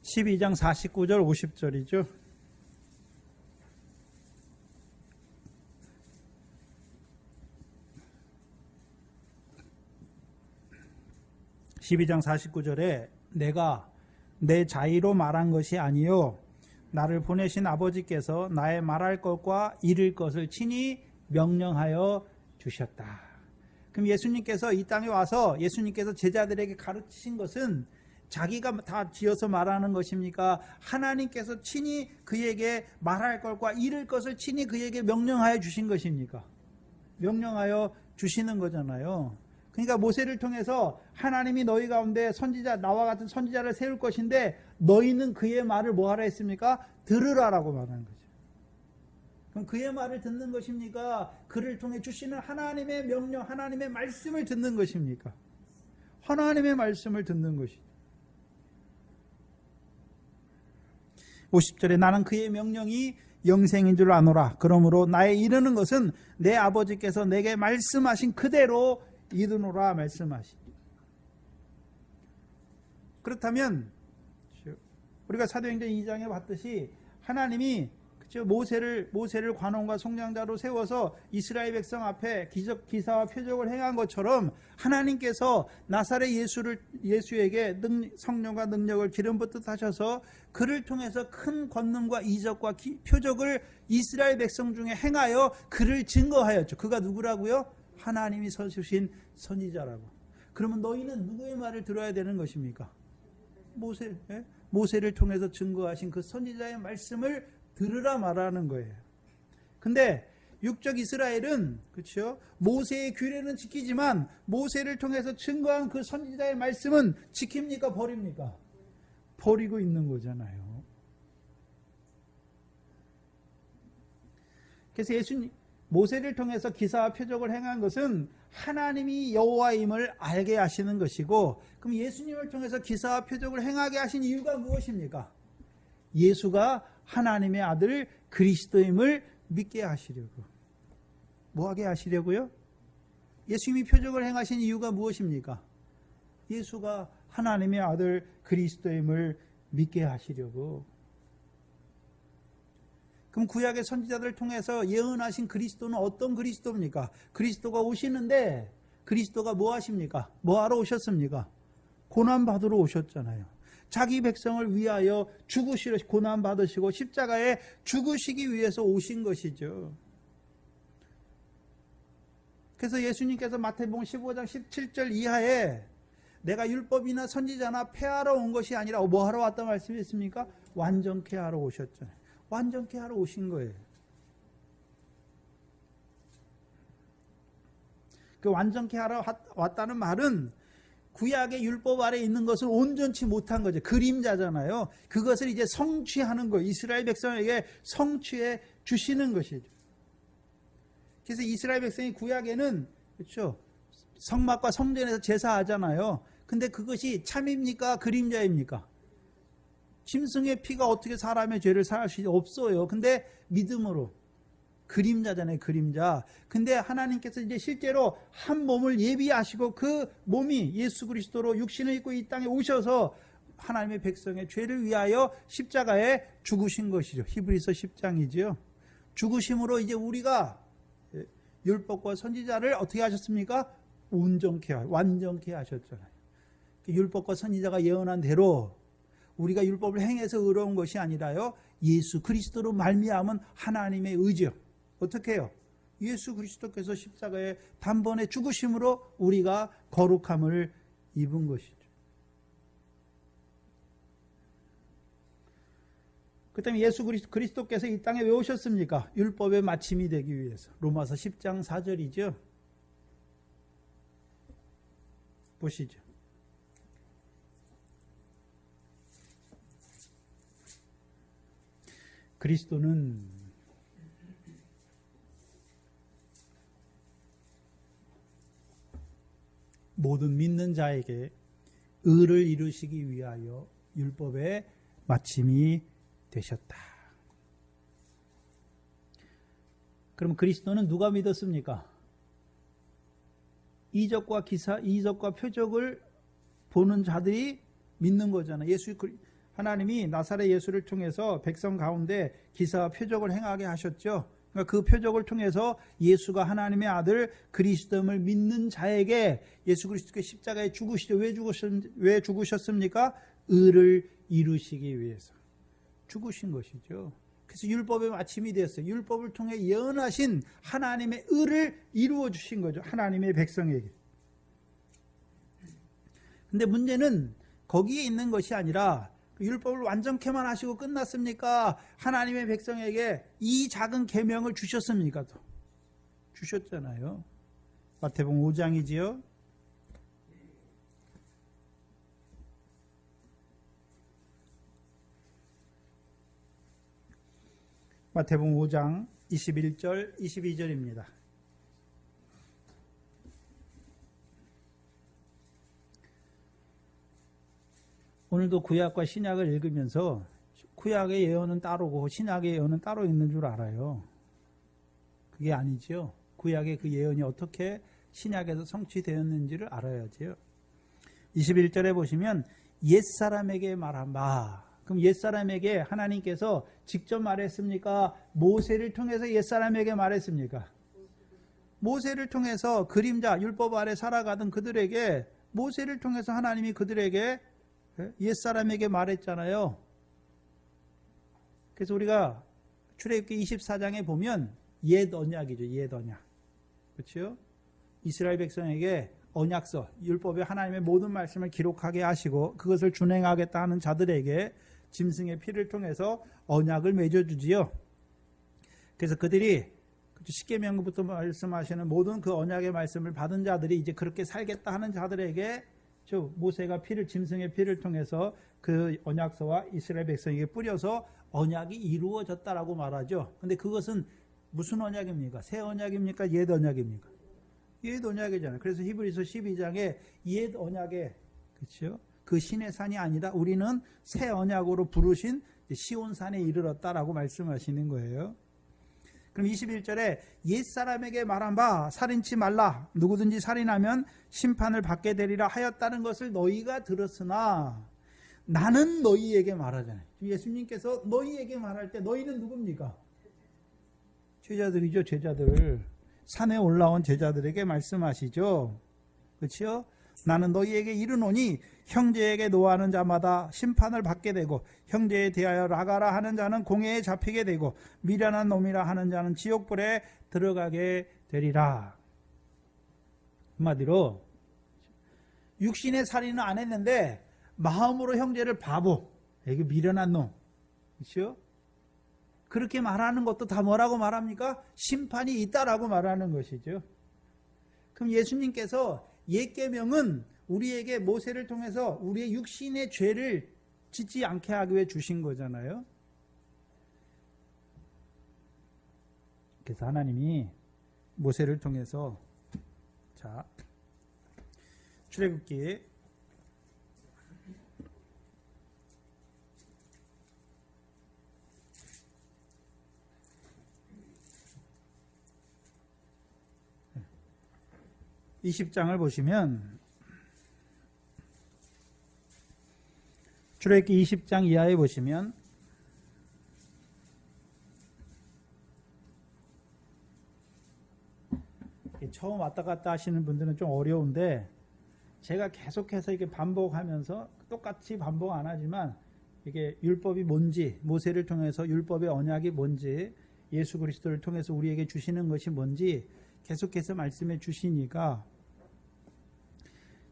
12장 49절 50절이죠. (12장 49절에) 내가 내 자의로 말한 것이 아니요 나를 보내신 아버지께서 나의 말할 것과 이룰 것을 친히 명령하여 주셨다. 그럼 예수님께서 이 땅에 와서 예수님께서 제자들에게 가르치신 것은 자기가 다 지어서 말하는 것입니까? 하나님께서 친히 그에게 말할 것과 이룰 것을 친히 그에게 명령하여 주신 것입니까? 명령하여 주시는 거잖아요. 그러니까 모세를 통해서 하나님이 너희 가운데 선지자, 나와 같은 선지자를 세울 것인데 너희는 그의 말을 뭐 하라 했습니까? 들으라라고 말하는 거죠. 그럼 그의 말을 듣는 것입니까? 그를 통해 주시는 하나님의 명령, 하나님의 말씀을 듣는 것입니까? 하나님의 말씀을 듣는 것이죠. 50절에 나는 그의 명령이 영생인 줄 아노라. 그러므로 나의 이르는 것은 내 아버지께서 내게 말씀하신 그대로 이르노라 말씀하시. 그렇다면 우리가 사도행전 2장에 봤듯이 하나님이 모세를 관원과 속량자로 세워서 이스라엘 백성 앞에 기사와 표적을 행한 것처럼 하나님께서 나사렛 예수에게 성령과 능력을 기름 붓듯 하셔서 그를 통해서 큰 권능과 이적과 표적을 이스라엘 백성 중에 행하여 그를 증거하였죠. 그가 누구라고요? 하나님이 서주신 선지자라고. 그러면 너희는 누구의 말을 들어야 되는 것입니까? 모세를 통해서 증거하신 그 선지자의 말씀을 들으라 말하는 거예요. 근데 육적 이스라엘은 그렇죠. 모세의 규례는 지키지만 모세를 통해서 증거한 그 선지자의 말씀은 지킵니까 버립니까? 버리고 있는 거잖아요. 그래서 예수님 모세를 통해서 기사와 표적을 행한 것은 하나님이 여호와임을 알게 하시는 것이고, 그럼 예수님을 통해서 기사와 표적을 행하게 하신 이유가 무엇입니까? 예수가 하나님의 아들 그리스도임을 믿게 하시려고. 뭐 하게 하시려고요? 예수님이 표적을 행하신 이유가 무엇입니까? 예수가 하나님의 아들 그리스도임을 믿게 하시려고. 그럼 구약의 선지자들을 통해서 예언하신 그리스도는 어떤 그리스도입니까? 그리스도가 오시는데 그리스도가 뭐 하십니까? 뭐 하러 오셨습니까? 고난받으러 오셨잖아요. 자기 백성을 위하여 죽으시려 고난받으시고 십자가에 죽으시기 위해서 오신 것이죠. 그래서 예수님께서 마태복음 15장 17절 이하에 내가 율법이나 선지자나 폐하러 온 것이 아니라 뭐 하러 왔다 말씀했습니까? 완전케 하러 오셨잖아요. 완전케 하러 오신 거예요. 그 완전케 하러 왔다는 말은 구약의 율법 아래 있는 것을 온전치 못한 거죠. 그림자잖아요. 그것을 이제 성취하는 거예요. 이스라엘 백성에게 성취해 주시는 것이죠. 그래서 이스라엘 백성이 구약에는 그렇죠. 성막과 성전에서 제사하잖아요. 근데 그것이 참입니까? 그림자입니까? 짐승의 피가 어떻게 사람의 죄를 사할 수 없어요. 근데 믿음으로. 그림자잖아요, 그림자. 근데 하나님께서 이제 실제로 한 몸을 예비하시고 그 몸이 예수 그리스도로 육신을 입고 이 땅에 오셔서 하나님의 백성의 죄를 위하여 십자가에 죽으신 것이죠. 히브리서 10장이죠. 죽으심으로 이제 우리가 율법과 선지자를 어떻게 하셨습니까? 온전케, 완전케 하셨잖아요. 율법과 선지자가 예언한 대로 우리가 율법을 행해서 의로운 것이 아니라요, 예수 그리스도로 말미암은 하나님의 의지요. 어떻게 해요? 예수 그리스도께서 십자가에 단번에 죽으심으로 우리가 거룩함을 입은 것이죠. 그 다음에 예수 그리스도께서 이 땅에 왜 오셨습니까? 율법의 마침이 되기 위해서. 로마서 10장 4절이죠. 보시죠. 그리스도는 모든 믿는 자에게 의를 이루시기 위하여 율법의 마침이 되셨다. 그럼 그리스도는 누가 믿었습니까? 이적과 표적을 보는 자들이 믿는 거잖아요. 하나님이 나사렛 예수를 통해서 백성 가운데 기사와 표적을 행하게 하셨죠. 그러니까 그 표적을 통해서 예수가 하나님의 아들 그리스도임을 믿는 자에게 예수 그리스도께 십자가에 죽으시죠. 왜 죽으셨습니까? 의를 이루시기 위해서 죽으신 것이죠. 그래서 율법의 마침이 되었어요. 율법을 통해 예언하신 하나님의 의를 이루어 주신 거죠. 하나님의 백성에게. 근데 문제는 거기에 있는 것이 아니라 율법을 완전케만 하시고 끝났습니까? 하나님의 백성에게 이 작은 계명을 주셨습니까? 또 주셨잖아요. 마태복음 5장이지요. 마태복음 5장 21절 22절입니다. 오늘도 구약과 신약을 읽으면서 구약의 예언은 따로고 신약의 예언은 따로 있는 줄 알아요. 그게 아니죠. 구약의 그 예언이 어떻게 신약에서 성취되었는지를 알아야죠. 21절에 보시면 옛사람에게 말하마. 그럼 옛사람에게 하나님께서 직접 말했습니까? 모세를 통해서 옛사람에게 말했습니까? 모세를 통해서 그림자 율법 아래 살아가던 그들에게 모세를 통해서 하나님이 그들에게 옛사람에게 말했잖아요. 그래서 우리가 출애굽기 24장에 보면 옛 언약이죠. 옛 언약. 그렇죠? 이스라엘 백성에게 언약서, 율법의 하나님의 모든 말씀을 기록하게 하시고 그것을 준행하겠다 하는 자들에게 짐승의 피를 통해서 언약을 맺어주지요. 그래서 그들이 십계명부터 말씀하시는 모든 그 언약의 말씀을 받은 자들이 이제 그렇게 살겠다 하는 자들에게 모세가 짐승의 피를 통해서 그 언약서와 이스라엘 백성에게 뿌려서 언약이 이루어졌다라고 말하죠. 근데 그것은 무슨 언약입니까? 새 언약입니까? 옛 언약입니까? 옛 언약이잖아요. 그래서 히브리서 12장에 옛 언약에, 그렇죠? 그 신의 산이 아니다. 우리는 새 언약으로 부르신 시온산에 이르렀다라고 말씀하시는 거예요. 그럼 21절에 옛사람에게 말한 바 살인치 말라. 누구든지 살인하면 심판을 받게 되리라 하였다는 것을 너희가 들었으나 나는 너희에게 말하잖아요. 예수님께서 너희에게 말할 때 너희는 누굽니까? 제자들이죠. 제자들. 산에 올라온 제자들에게 말씀하시죠. 그렇죠? 나는 너희에게 이르노니 형제에게 노하는 자마다 심판을 받게 되고 형제에 대하여 라가라 하는 자는 공회에 잡히게 되고 미련한 놈이라 하는 자는 지옥불에 들어가게 되리라. 한마디로 육신의 살인은 안 했는데 마음으로 형제를 바보, 이게 미련한 놈, 그렇죠? 그렇게 말하는 것도 다 뭐라고 말합니까? 심판이 있다라고 말하는 것이죠. 그럼 예수님께서 옛 계명은 우리에게 모세를 통해서 우리의 육신의 죄를 짓지 않게 하기 위해 주신 거잖아요. 그래서 하나님이 모세를 통해서 출애굽기 20장을 보시면 출애굽기 20장 이하에 보시면 처음 왔다 갔다 하시는 분들은 좀 어려운데 제가 계속해서 이렇게 반복하면서 똑같이 반복 안 하지만 이게 율법이 뭔지, 모세를 통해서 율법의 언약이 뭔지, 예수 그리스도를 통해서 우리에게 주시는 것이 뭔지 계속해서 말씀해 주시니까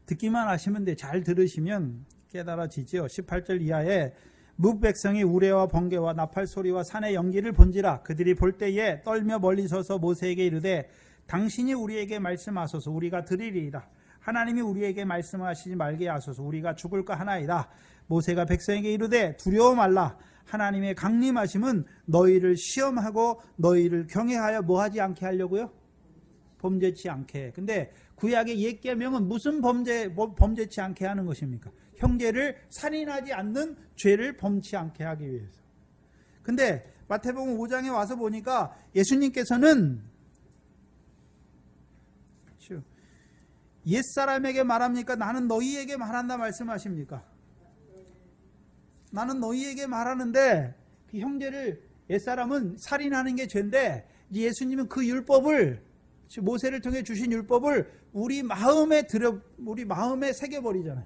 듣기만 하시면 돼. 잘 들으시면 깨달아지죠. 18절 이하에 뭇백성이 우레와 번개와 나팔 소리와 산의 연기를 본지라 그들이 볼 때에 떨며 멀리 서서 모세에게 이르되 당신이 우리에게 말씀하소서 우리가 들으리이다. 하나님이 우리에게 말씀하시지 말게 하소서 우리가 죽을까 하나이다. 모세가 백성에게 이르되 두려워 말라. 하나님의 강림하심은 너희를 시험하고 너희를 경외하여 뭐하지 않게 하려고요? 범죄치 않게. 근데 구약의 옛 계명은 무슨 범죄치 않게 하는 것입니까? 형제를 살인하지 않는 죄를 범치 않게 하기 위해서. 근데 마태복음 5장에 와서 보니까 예수님께서는 옛사람에게 말합니까? 나는 너희에게 말한다 말씀하십니까? 나는 너희에게 말하는데 그 형제를 옛사람은 살인하는 게 죄인데 예수님은 그 율법을 모세를 통해 주신 율법을 우리 마음에 새겨버리잖아요.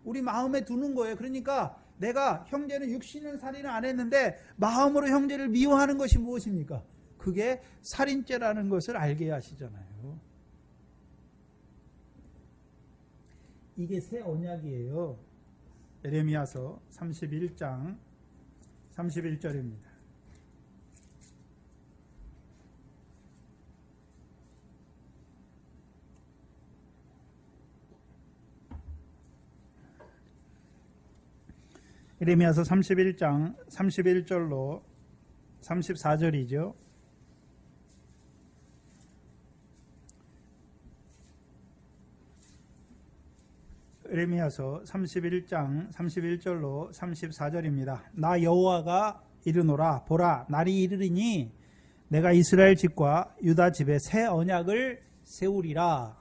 우리 마음에 두는 거예요. 그러니까 내가 형제는 육신은 살인을 안 했는데 마음으로 형제를 미워하는 것이 무엇입니까? 그게 살인죄라는 것을 알게 하시잖아요. 이게 새 언약이에요. 예레미야서 31장 31절입니다. 예레미야서 31장 31절로 34절이죠. 예레미야서 31장 31절로 34절입니다. 나 여호와가 이르노라 보라 날이 이르리니 내가 이스라엘 집과 유다 집에 새 언약을 세우리라.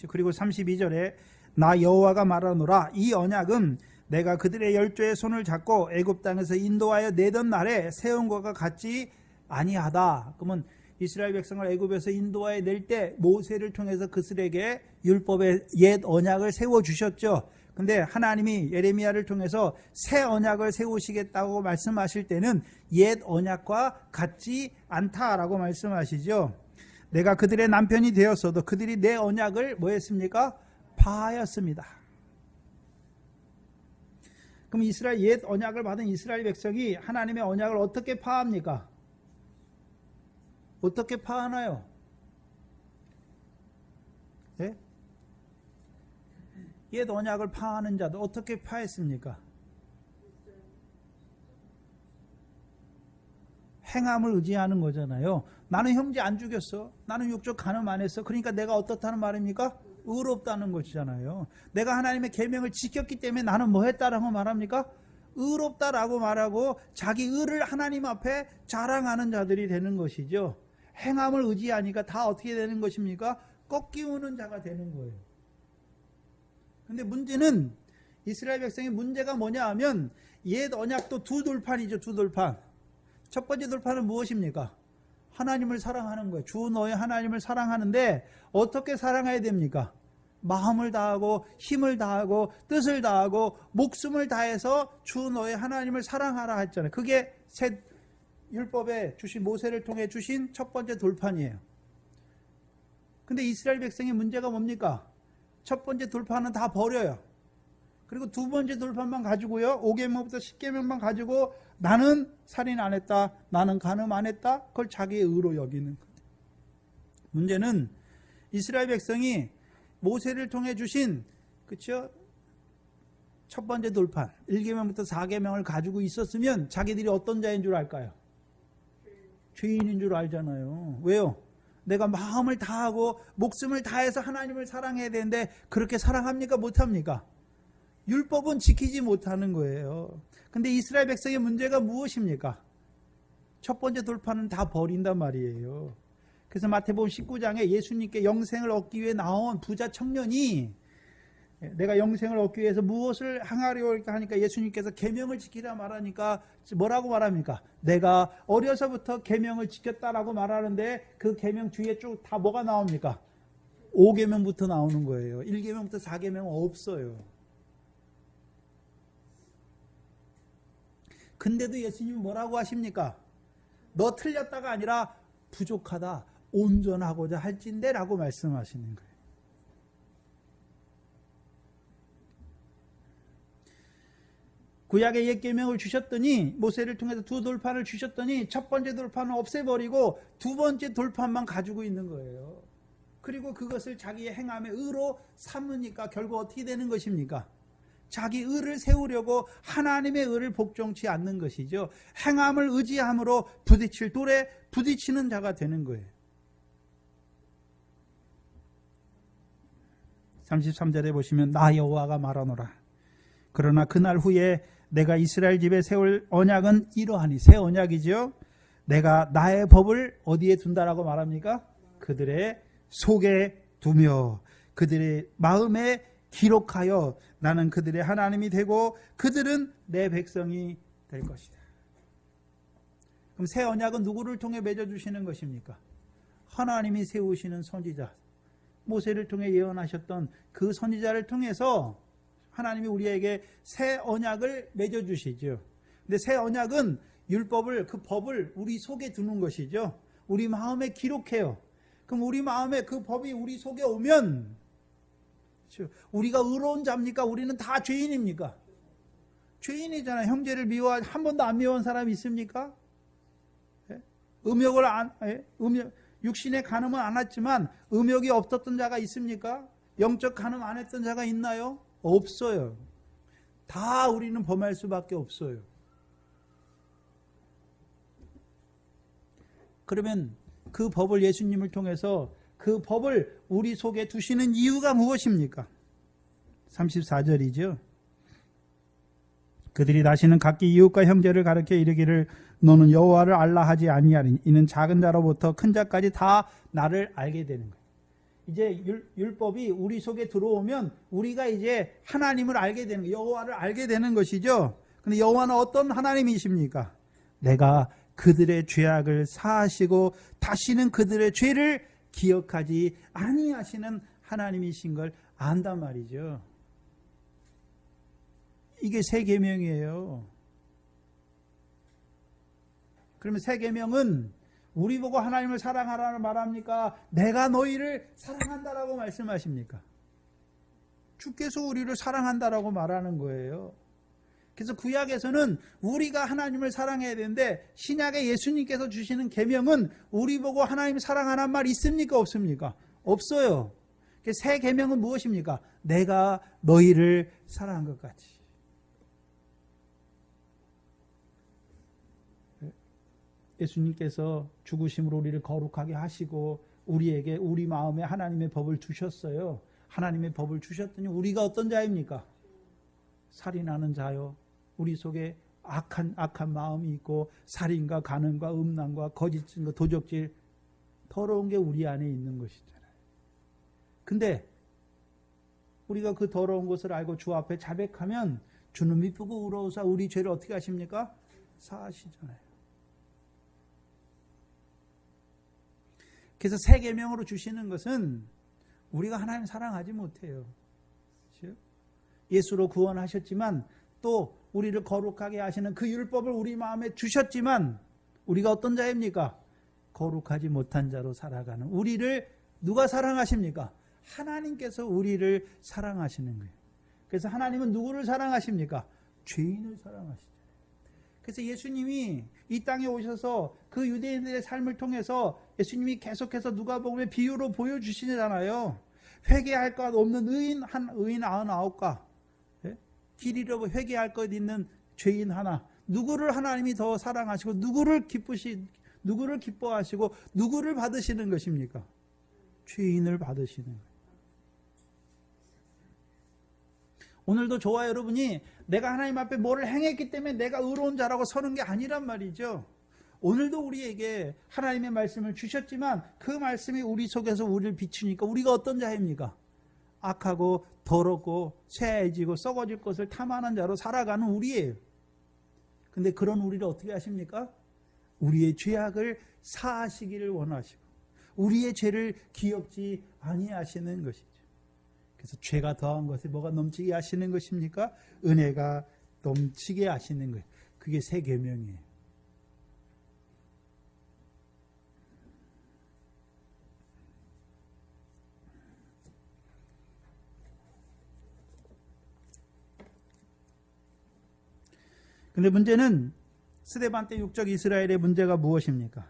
그리고 32절에 나 여호와가 말하노라 이 언약은 내가 그들의 열조의 손을 잡고 애굽 땅에서 인도하여 내던 날에 세운 것과 같지 아니하다. 그러면 이스라엘 백성을 애굽에서 인도하여 낼 때 모세를 통해서 그들에게 율법의 옛 언약을 세워주셨죠. 근데 하나님이 예레미야를 통해서 새 언약을 세우시겠다고 말씀하실 때는 옛 언약과 같지 않다라고 말씀하시죠. 내가 그들의 남편이 되었어도 그들이 내 언약을 뭐 했습니까? 파하였습니다. 그럼 이스라엘 옛 언약을 받은 이스라엘 백성이 하나님의 언약을 어떻게 파합니까? 어떻게 파하나요? 예? 옛 언약을 파하는 자들 어떻게 파했습니까? 행함을 의지하는 거잖아요. 나는 형제 안 죽였어. 나는 육적 간음 안 했어. 그러니까 내가 어떻다는 말입니까? 의롭다는 것이잖아요. 내가 하나님의 계명을 지켰기 때문에 나는 뭐 했다라고 말합니까? 의롭다라고 말하고 자기 의를 하나님 앞에 자랑하는 자들이 되는 것이죠. 행함을 의지하니까 다 어떻게 되는 것입니까? 꺾이우는 자가 되는 거예요. 근데 문제는 이스라엘 백성의 문제가 뭐냐 하면 옛 언약도 두 돌판이죠. 두 돌판. 첫 번째 돌판은 무엇입니까? 하나님을 사랑하는 거예요. 주 너의 하나님을 사랑하는데 어떻게 사랑해야 됩니까? 마음을 다하고 힘을 다하고 뜻을 다하고 목숨을 다해서 주 너의 하나님을 사랑하라 했잖아요. 그게 새 율법에 주신 모세를 통해 주신 첫 번째 돌판이에요. 근데 이스라엘 백성의 문제가 뭡니까? 첫 번째 돌판은 다 버려요. 그리고 두 번째 돌판만 가지고요. 5계명부터 10계명만 가지고 나는 살인 안 했다. 나는 간음 안 했다. 그걸 자기의 의로 여기는 거예요. 문제는 이스라엘 백성이 모세를 통해 주신 그렇죠? 첫 번째 돌판 1계명부터 4계명을 가지고 있었으면 자기들이 어떤 자인 줄 알까요? 죄인인 줄 알잖아요. 왜요? 내가 마음을 다하고 목숨을 다해서 하나님을 사랑해야 되는데 그렇게 사랑합니까? 못합니까? 율법은 지키지 못하는 거예요. 근데 이스라엘 백성의 문제가 무엇입니까? 첫 번째 돌판은 다 버린단 말이에요. 그래서 마태복음 19장에 예수님께 영생을 얻기 위해 나온 부자 청년이 내가 영생을 얻기 위해서 무엇을 행하려고 하니까 예수님께서 계명을 지키라 말하니까 뭐라고 말합니까? 내가 어려서부터 계명을 지켰다라고 말하는데 그 계명 뒤에 쭉 다 뭐가 나옵니까? 5계명부터 나오는 거예요. 1계명부터 4계명은 없어요. 근데도 예수님은 뭐라고 하십니까? 너 틀렸다가 아니라 부족하다, 온전하고자 할진대 라고 말씀하시는 거예요. 구약의 옛 계명을 주셨더니 모세를 통해서 두 돌판을 주셨더니 첫 번째 돌판을 없애버리고 두 번째 돌판만 가지고 있는 거예요. 그리고 그것을 자기의 행함의 의로 삼으니까 결국 어떻게 되는 것입니까? 자기 의를 세우려고 하나님의 의를 복종치 않는 것이죠. 행함을 의지함으로 부딪힐 돌에 부딪히는 자가 되는 거예요. 33절에 보시면 나 여호와가 말하노라. 그러나 그날 후에 내가 이스라엘 집에 세울 언약은 이러하니. 새 언약이죠. 내가 나의 법을 어디에 둔다라고 말합니까? 그들의 속에 두며 그들의 마음에 기록하여 나는 그들의 하나님이 되고 그들은 내 백성이 될 것이다. 그럼 새 언약은 누구를 통해 맺어주시는 것입니까? 하나님이 세우시는 선지자, 모세를 통해 예언하셨던 그 선지자를 통해서 하나님이 우리에게 새 언약을 맺어주시죠. 근데 새 언약은 율법을, 그 법을 우리 속에 두는 것이죠. 우리 마음에 기록해요. 그럼 우리 마음에 그 법이 우리 속에 오면 우리가 의로운 자입니까? 우리는 다 죄인입니까? 죄인이잖아요. 형제를 미워하지 한 번도 안 미워한 사람이 있습니까? 육신의 간음은 안 했지만 음욕이 없었던 자가 있습니까? 영적 간음 안 했던 자가 있나요? 없어요. 다 우리는 범할 수밖에 없어요. 그러면 그 법을 예수님을 통해서 그 법을 우리 속에 두시는 이유가 무엇입니까? 34절이죠. 그들이 다시는 각기 이웃과 형제를 가르쳐 이르기를 너는 여호와를 알라 하지 아니하리니 이는 작은 자로부터 큰 자까지 다 나를 알게 되는 거예요. 이제 율법이 우리 속에 들어오면 우리가 이제 하나님을 알게 되는 거예요. 여호와를 알게 되는 것이죠. 근데 여호와는 어떤 하나님이십니까? 내가 그들의 죄악을 사하시고 다시는 그들의 죄를 기억하지 아니하시는 하나님이신 걸 안단 말이죠. 이게 새 계명이에요. 그러면 새 계명은 우리 보고 하나님을 사랑하라는 말합니까? 내가 너희를 사랑한다라고 말씀하십니까? 주께서 우리를 사랑한다라고 말하는 거예요. 그래서 구약에서는 우리가 하나님을 사랑해야 되는데 신약에 예수님께서 주시는 계명은 우리 보고 하나님 사랑하란 말 있습니까? 없습니까? 없어요. 새 계명은 무엇입니까? 내가 너희를 사랑한 것 같이. 예수님께서 죽으심으로 우리를 거룩하게 하시고 우리에게 우리 마음에 하나님의 법을 주셨어요. 하나님의 법을 주셨더니 우리가 어떤 자입니까? 살인하는 자요. 우리 속에 악한 마음이 있고 살인과 간음과 음란과 거짓과 도적질 더러운 게 우리 안에 있는 것이잖아요. 근데 우리가 그 더러운 것을 알고 주 앞에 자백하면 주는 미쁘고 우러우사 우리 죄를 어떻게 하십니까? 사하시잖아요. 그래서 새 계명으로 주시는 것은 우리가 하나님 사랑하지 못해요. 예수로 구원하셨지만 또 우리를 거룩하게 하시는 그 율법을 우리 마음에 주셨지만 우리가 어떤 자입니까? 거룩하지 못한 자로 살아가는 우리를 누가 사랑하십니까? 하나님께서 우리를 사랑하시는 거예요. 그래서 하나님은 누구를 사랑하십니까? 죄인을 사랑하시죠. 그래서 예수님이 이 땅에 오셔서 그 유대인들의 삶을 통해서 예수님이 계속해서 누가복음의 비유로 보여주시잖아요. 회개할 것 없는 의인 99가, 길 잃어 회개할 것 있는 죄인 하나. 누구를 하나님이 더 사랑하시고 누구를 기뻐하시고 누구를 받으시는 것입니까? 죄인을 받으시는 거예요. 오늘도 저와 여러분이 내가 하나님 앞에 뭐를 행했기 때문에 내가 의로운 자라고 서는 게 아니란 말이죠. 오늘도 우리에게 하나님의 말씀을 주셨지만 그 말씀이 우리 속에서 우리를 비추니까 우리가 어떤 자입니까? 악하고 더럽고 쇠해지고 썩어질 것을 탐하는 자로 살아가는 우리예요. 근데 그런 우리를 어떻게 하십니까? 우리의 죄악을 사하시기를 원하시고 우리의 죄를 기억지 아니하시는 것이죠. 그래서 죄가 더한 것에 뭐가 넘치게 하시는 것입니까? 은혜가 넘치게 하시는 거예요. 그게 새 계명이에요. 근데 문제는 스데반 때 육적 이스라엘의 문제가 무엇입니까?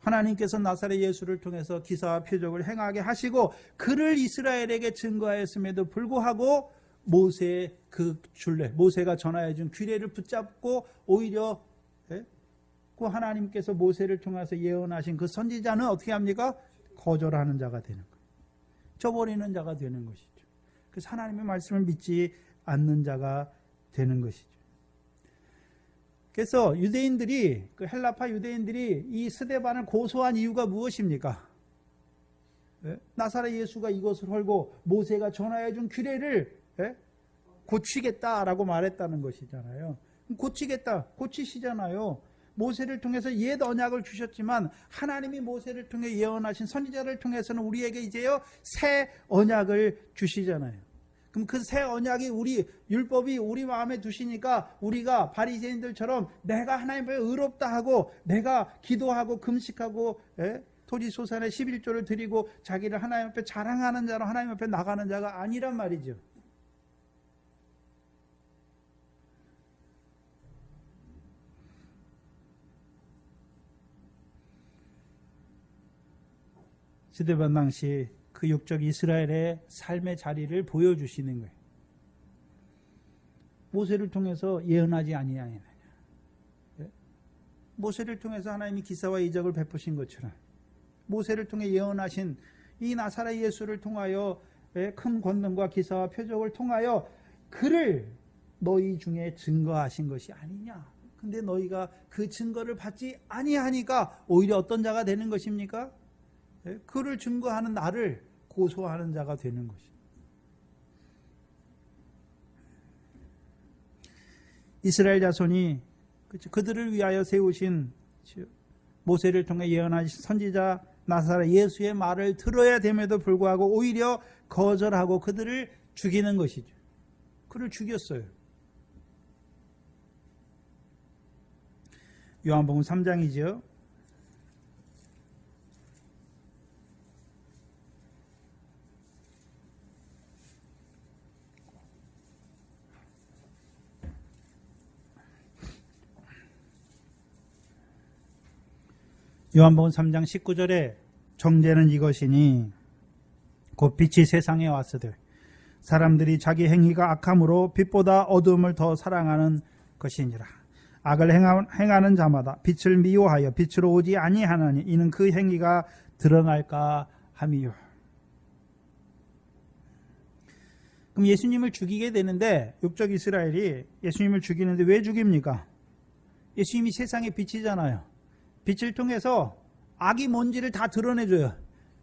하나님께서 나사렛 예수를 통해서 기사와 표적을 행하게 하시고 그를 이스라엘에게 증거하였음에도 불구하고 모세의 그 줄레, 모세가 전하여 준 규례를 붙잡고 오히려 그 하나님께서 모세를 통해서 예언하신 그 선지자는 어떻게 합니까? 거절하는 자가 되는 거예요. 저버리는 자가 되는 것이죠. 그래서 하나님의 말씀을 믿지 않는 자가 되는 것이죠. 그래서 유대인들이, 그 헬라파 유대인들이 이 스데반을 고소한 이유가 무엇입니까? 나사렛 예수가 이것을 헐고 모세가 전하여 준 규례를 고치겠다라고 말했다는 것이잖아요. 고치겠다, 고치시잖아요. 모세를 통해서 옛 언약을 주셨지만 하나님이 모세를 통해 예언하신 선지자를 통해서는 우리에게 이제요 새 언약을 주시잖아요. 그럼 그 새 언약이 우리 율법이 우리 마음에 두시니까 우리가 바리새인들처럼 내가 하나님 앞에 의롭다 하고 내가 기도하고 금식하고 토지소산의 11조를 드리고 자기를 하나님 앞에 자랑하는 자로 하나님 앞에 나가는 자가 아니란 말이죠. 스데반 당시 그 육적 이스라엘의 삶의 자리를 보여주시는 거예요. 모세를 통해서 예언하지 아니하느냐. 모세를 통해서 하나님이 기사와 이적을 베푸신 것처럼 모세를 통해 예언하신 이 나사렛 예수를 통하여 큰 권능과 기사와 표적을 통하여 그를 너희 중에 증거하신 것이 아니냐. 근데 너희가 그 증거를 받지 아니하니까 오히려 어떤 자가 되는 것입니까? 그를 증거하는 나를 고소하는 자가 되는 것입니다. 이스라엘 자손이 그들을 위하여 세우신 모세를 통해 예언하신 선지자 나사렛 예수의 말을 들어야 됨에도 불구하고 오히려 거절하고 그들을 죽이는 것이죠. 그를 죽였어요. 요한복음 3장이죠. 요한복음 3장 19절에 정죄는 이것이니 곧 빛이 세상에 왔으되 사람들이 자기 행위가 악함으로 빛보다 어두움을 더 사랑하는 것이니라. 악을 행하는 자마다 빛을 미워하여 빛으로 오지 아니하나니 이는 그 행위가 드러날까 함이요. 그럼 예수님을 죽이게 되는데 육적 이스라엘이 예수님을 죽이는데 왜 죽입니까? 예수님이 세상의 빛이잖아요. 빛을 통해서 악이 뭔지를 다 드러내줘요.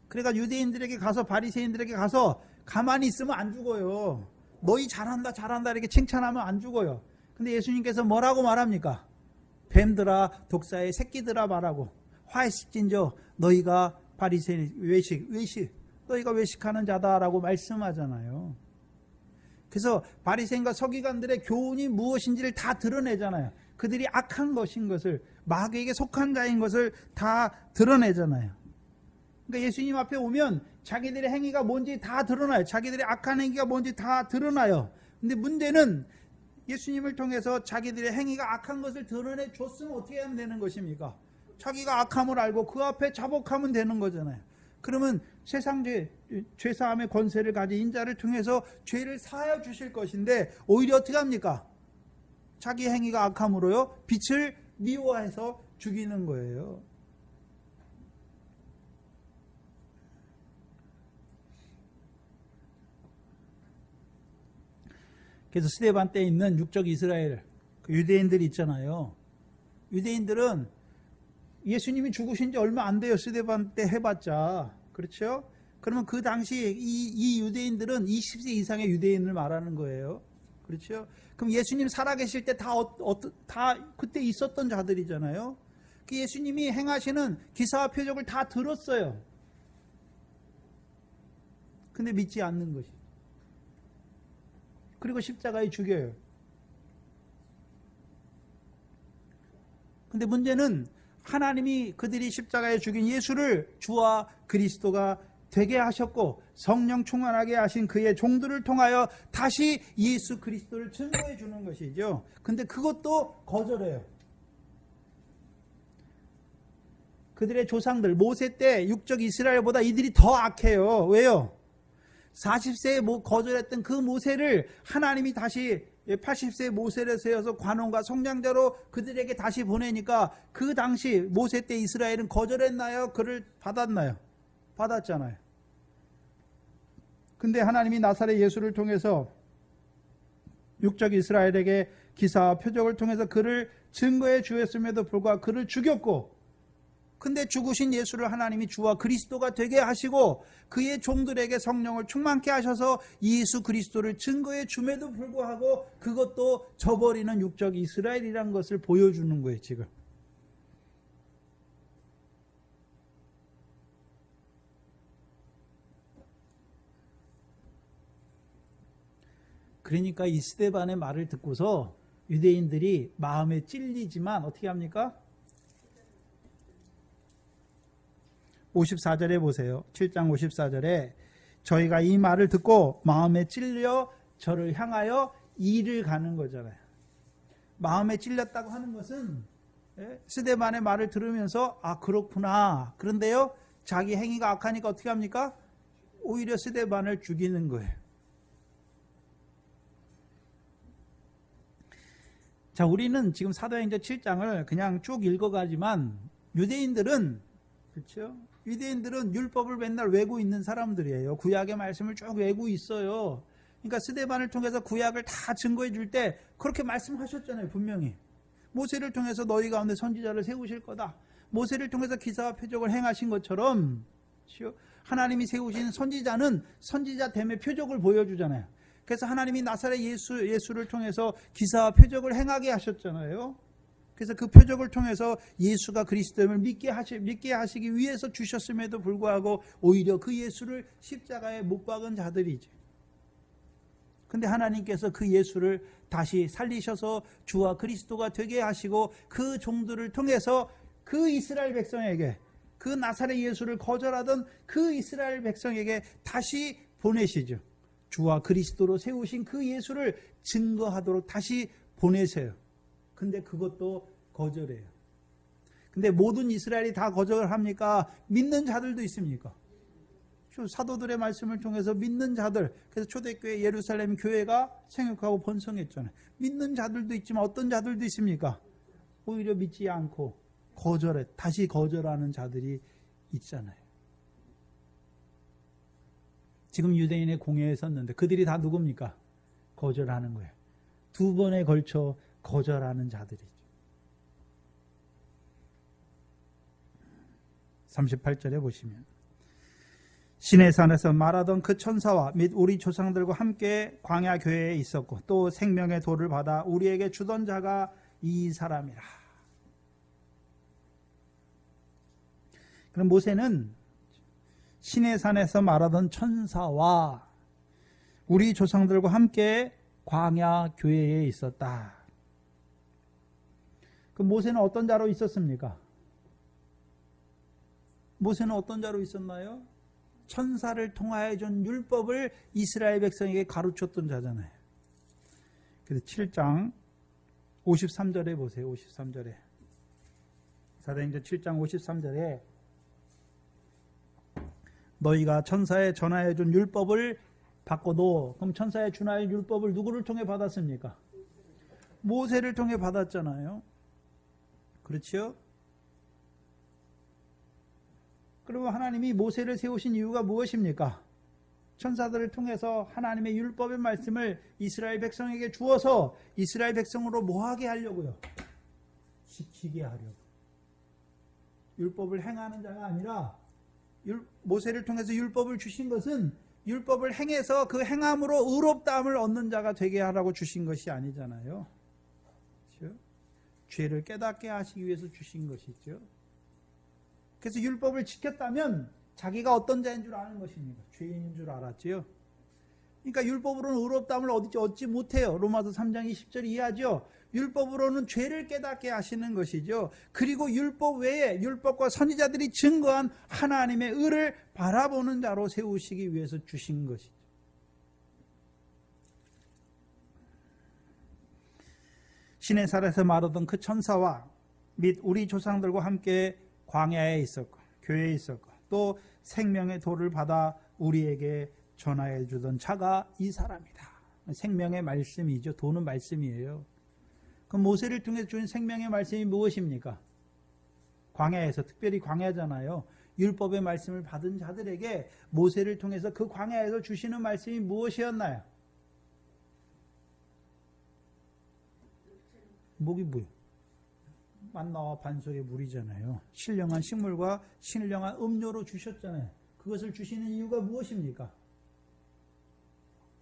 그러니까 유대인들에게 가서 바리새인들에게 가서 가만히 있으면 안 죽어요. 너희 잘한다 잘한다 이렇게 칭찬하면 안 죽어요. 근데 예수님께서 뭐라고 말합니까? 뱀들아 독사의 새끼들아 말하고 화이십진저 너희가 바리새인 외식 너희가 외식하는 자다라고 말씀하잖아요. 그래서 바리새인과 서기관들의 교훈이 무엇인지를 다 드러내잖아요. 그들이 악한 것인 것을 마귀에게 속한 자인 것을 다 드러내잖아요. 그러니까 예수님 앞에 오면 자기들의 행위가 뭔지 다 드러나요. 자기들의 악한 행위가 뭔지 다 드러나요. 근데 문제는 예수님을 통해서 자기들의 행위가 악한 것을 드러내 줬으면 어떻게 하면 되는 것입니까? 자기가 악함을 알고 그 앞에 자복하면 되는 거잖아요. 그러면 세상 죄사함의 권세를 가진 인자를 통해서 죄를 사하여 주실 것인데 오히려 어떻게 합니까? 자기 행위가 악함으로요 빛을 미워해서 죽이는 거예요. 그래서 스데반 때 있는 육적 이스라엘 유대인들이 있잖아요. 유대인들은 예수님이 죽으신 지 얼마 안 돼요. 스데반 때 해봤자. 그렇죠? 그러면 그 당시 이 유대인들은 20세 이상의 유대인을 말하는 거예요. 그렇죠? 그럼 예수님 살아계실 때 다 그때 있었던 자들이잖아요. 그 예수님이 행하시는 기사와 표적을 다 들었어요. 근데 믿지 않는 것이. 그리고 십자가에 죽여요. 근데 문제는 하나님이 그들이 십자가에 죽인 예수를 주와 그리스도가 되게 하셨고 성령 충만하게 하신 그의 종들을 통하여 다시 예수 그리스도를 증거해 주는 것이죠. 근데 그것도 거절해요. 그들의 조상들 모세 때 육적 이스라엘보다 이들이 더 악해요. 왜요? 40세에 거절했던 그 모세를 하나님이 다시 80세의 모세를 세워서 관원과 성량자로 그들에게 다시 보내니까 그 당시 모세 때 이스라엘은 거절했나요? 그를 받았나요? 받았잖아요. 근데 하나님이 나사렛 예수를 통해서 육적 이스라엘에게 기사와 표적을 통해서 그를 증거해 주었음에도 불구하고 그를 죽였고, 근데 죽으신 예수를 하나님이 주와 그리스도가 되게 하시고 그의 종들에게 성령을 충만케 하셔서 예수 그리스도를 증거해 줌에도 불구하고 그것도 저버리는 육적 이스라엘이라는 것을 보여주는 거예요. 지금 그러니까 이 스데반의 말을 듣고서 유대인들이 마음에 찔리지만 어떻게 합니까? 54절에 보세요. 7장 54절에 저희가 이 말을 듣고 마음에 찔려 저를 향하여 이를 가는 거잖아요. 마음에 찔렸다고 하는 것은 스데반의 말을 들으면서 아 그렇구나. 그런데요 자기 행위가 악하니까 어떻게 합니까? 오히려 스데반을 죽이는 거예요. 자, 우리는 지금 사도행전 7장을 그냥 쭉 읽어가지만 유대인들은 그렇죠? 유대인들은 율법을 맨날 외고 있는 사람들이에요. 구약의 말씀을 쭉 외고 있어요. 그러니까 스데반을 통해서 구약을 다 증거해 줄 때 그렇게 말씀하셨잖아요. 분명히. 모세를 통해서 너희 가운데 선지자를 세우실 거다. 모세를 통해서 기사와 표적을 행하신 것처럼 하나님이 세우신 선지자는 선지자됨의 표적을 보여주잖아요. 그래서 하나님이 나사렛 예수를 통해서 기사와 표적을 행하게 하셨잖아요. 그래서 그 표적을 통해서 예수가 그리스도임을 믿게 하시기 위해서 주셨음에도 불구하고 오히려 그 예수를 십자가에 못 박은 자들이지. 근데 하나님께서 그 예수를 다시 살리셔서 주와 그리스도가 되게 하시고 그 종들을 통해서 그 이스라엘 백성에게 그 나사렛 예수를 거절하던 그 이스라엘 백성에게 다시 보내시죠. 주와 그리스도로 세우신 그 예수를 증거하도록 다시 보내세요. 근데 그것도 거절해요. 근데 모든 이스라엘이 다 거절을 합니까? 믿는 자들도 있습니까? 사도들의 말씀을 통해서 믿는 자들, 그래서 초대교회 예루살렘 교회가 생육하고 번성했잖아요. 믿는 자들도 있지만 어떤 자들도 있습니까? 오히려 믿지 않고 다시 거절하는 자들이 있잖아요. 지금 유대인의 공회에 섰는데 그들이 다 누굽니까? 거절하는 거예요. 두 번에 걸쳐 거절하는 자들이죠. 38절에 보시면 시내산에서 말하던 그 천사와 및 우리 조상들과 함께 광야 교회에 있었고 또 생명의 돌을 받아 우리에게 주던 자가 이 사람이라. 그럼 모세는 시내산에서 말하던 천사와 우리 조상들과 함께 광야 교회에 있었다. 그럼 모세는 어떤 자로 있었습니까? 모세는 어떤 자로 있었나요? 천사를 통하여 준 율법을 이스라엘 백성에게 가르쳤던 자잖아요. 그래서 7장 53절에 보세요. 53절에 사도행전 7장 53절에 너희가 천사에 전하여 준 율법을 받고도, 그럼 천사에 전하여 율법을 누구를 통해 받았습니까? 모세를 통해 받았잖아요. 그렇죠? 그러면 하나님이 모세를 세우신 이유가 무엇입니까? 천사들을 통해서 하나님의 율법의 말씀을 이스라엘 백성에게 주어서 이스라엘 백성으로 뭐하게 하려고요? 지키게 하려고. 율법을 행하는 자가 아니라 모세를 통해서 율법을 주신 것은 율법을 행해서 그 행함으로 의롭다함을 얻는 자가 되게 하라고 주신 것이 아니잖아요. 그렇죠? 죄를 깨닫게 하시기 위해서 주신 것이죠. 그래서 율법을 지켰다면 자기가 어떤 자인 줄 아는 것입니까? 죄인인 줄 알았지요. 그러니까 율법으로는 의롭다함을 얻지 못해요. 로마서 3장 20절 이하죠. 율법으로는 죄를 깨닫게 하시는 것이죠. 그리고 율법 외에 율법과 선지자들이 증거한 하나님의 의를 바라보는 자로 세우시기 위해서 주신 것이죠. 시내산에서 말하던 그 천사와 및 우리 조상들과 함께 광야에 있었고 교회에 있었고 또 생명의 돌을 받아 우리에게 전하여 주던 자가 이 사람이다. 생명의 말씀이죠. 도는 말씀이에요. 그럼 모세를 통해 준 생명의 말씀이 무엇입니까? 광야에서, 특별히 광야잖아요. 율법의 말씀을 받은 자들에게 모세를 통해서 그 광야에서 주시는 말씀이 무엇이었나요? 목이 뭐예요? 만나와 반석의 물이잖아요. 신령한 식물과 신령한 음료로 주셨잖아요. 그것을 주시는 이유가 무엇입니까?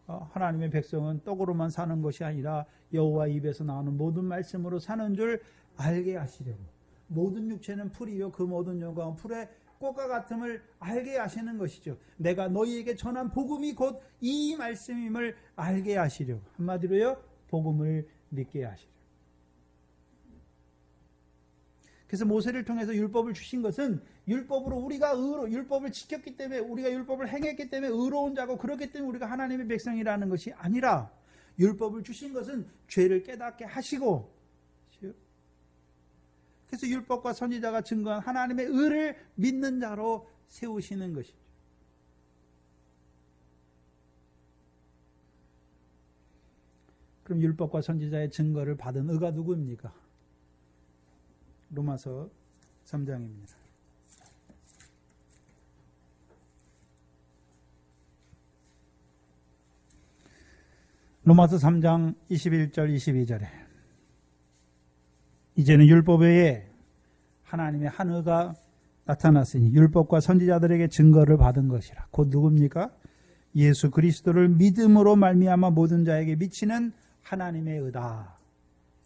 하나님의 백성은 떡으로만 사는 것이 아니라 여호와 입에서 나오는 모든 말씀으로 사는 줄 알게 하시려고. 모든 육체는 풀이요 그 모든 영광은 풀의 꽃과 같음을 알게 하시는 것이죠. 내가 너희에게 전한 복음이 곧 이 말씀임을 알게 하시려고. 한마디로요, 복음을 믿게 하시려고. 그래서 모세를 통해서 율법을 주신 것은 율법으로 우리가 율법을 지켰기 때문에, 우리가 율법을 행했기 때문에 의로운 자고, 그렇기 때문에 우리가 하나님의 백성이라는 것이 아니라, 율법을 주신 것은 죄를 깨닫게 하시고, 그래서 율법과 선지자가 증거한 하나님의 의를 믿는 자로 세우시는 것이죠. 그럼 율법과 선지자의 증거를 받은 의가 누구입니까? 로마서 3장입니다. 로마서 3장 21절 22절에 이제는 율법 외에 하나님의 한 의가 나타났으니 율법과 선지자들에게 증거를 받은 것이라. 곧 누굽니까? 예수 그리스도를 믿음으로 말미암아 모든 자에게 미치는 하나님의 의다.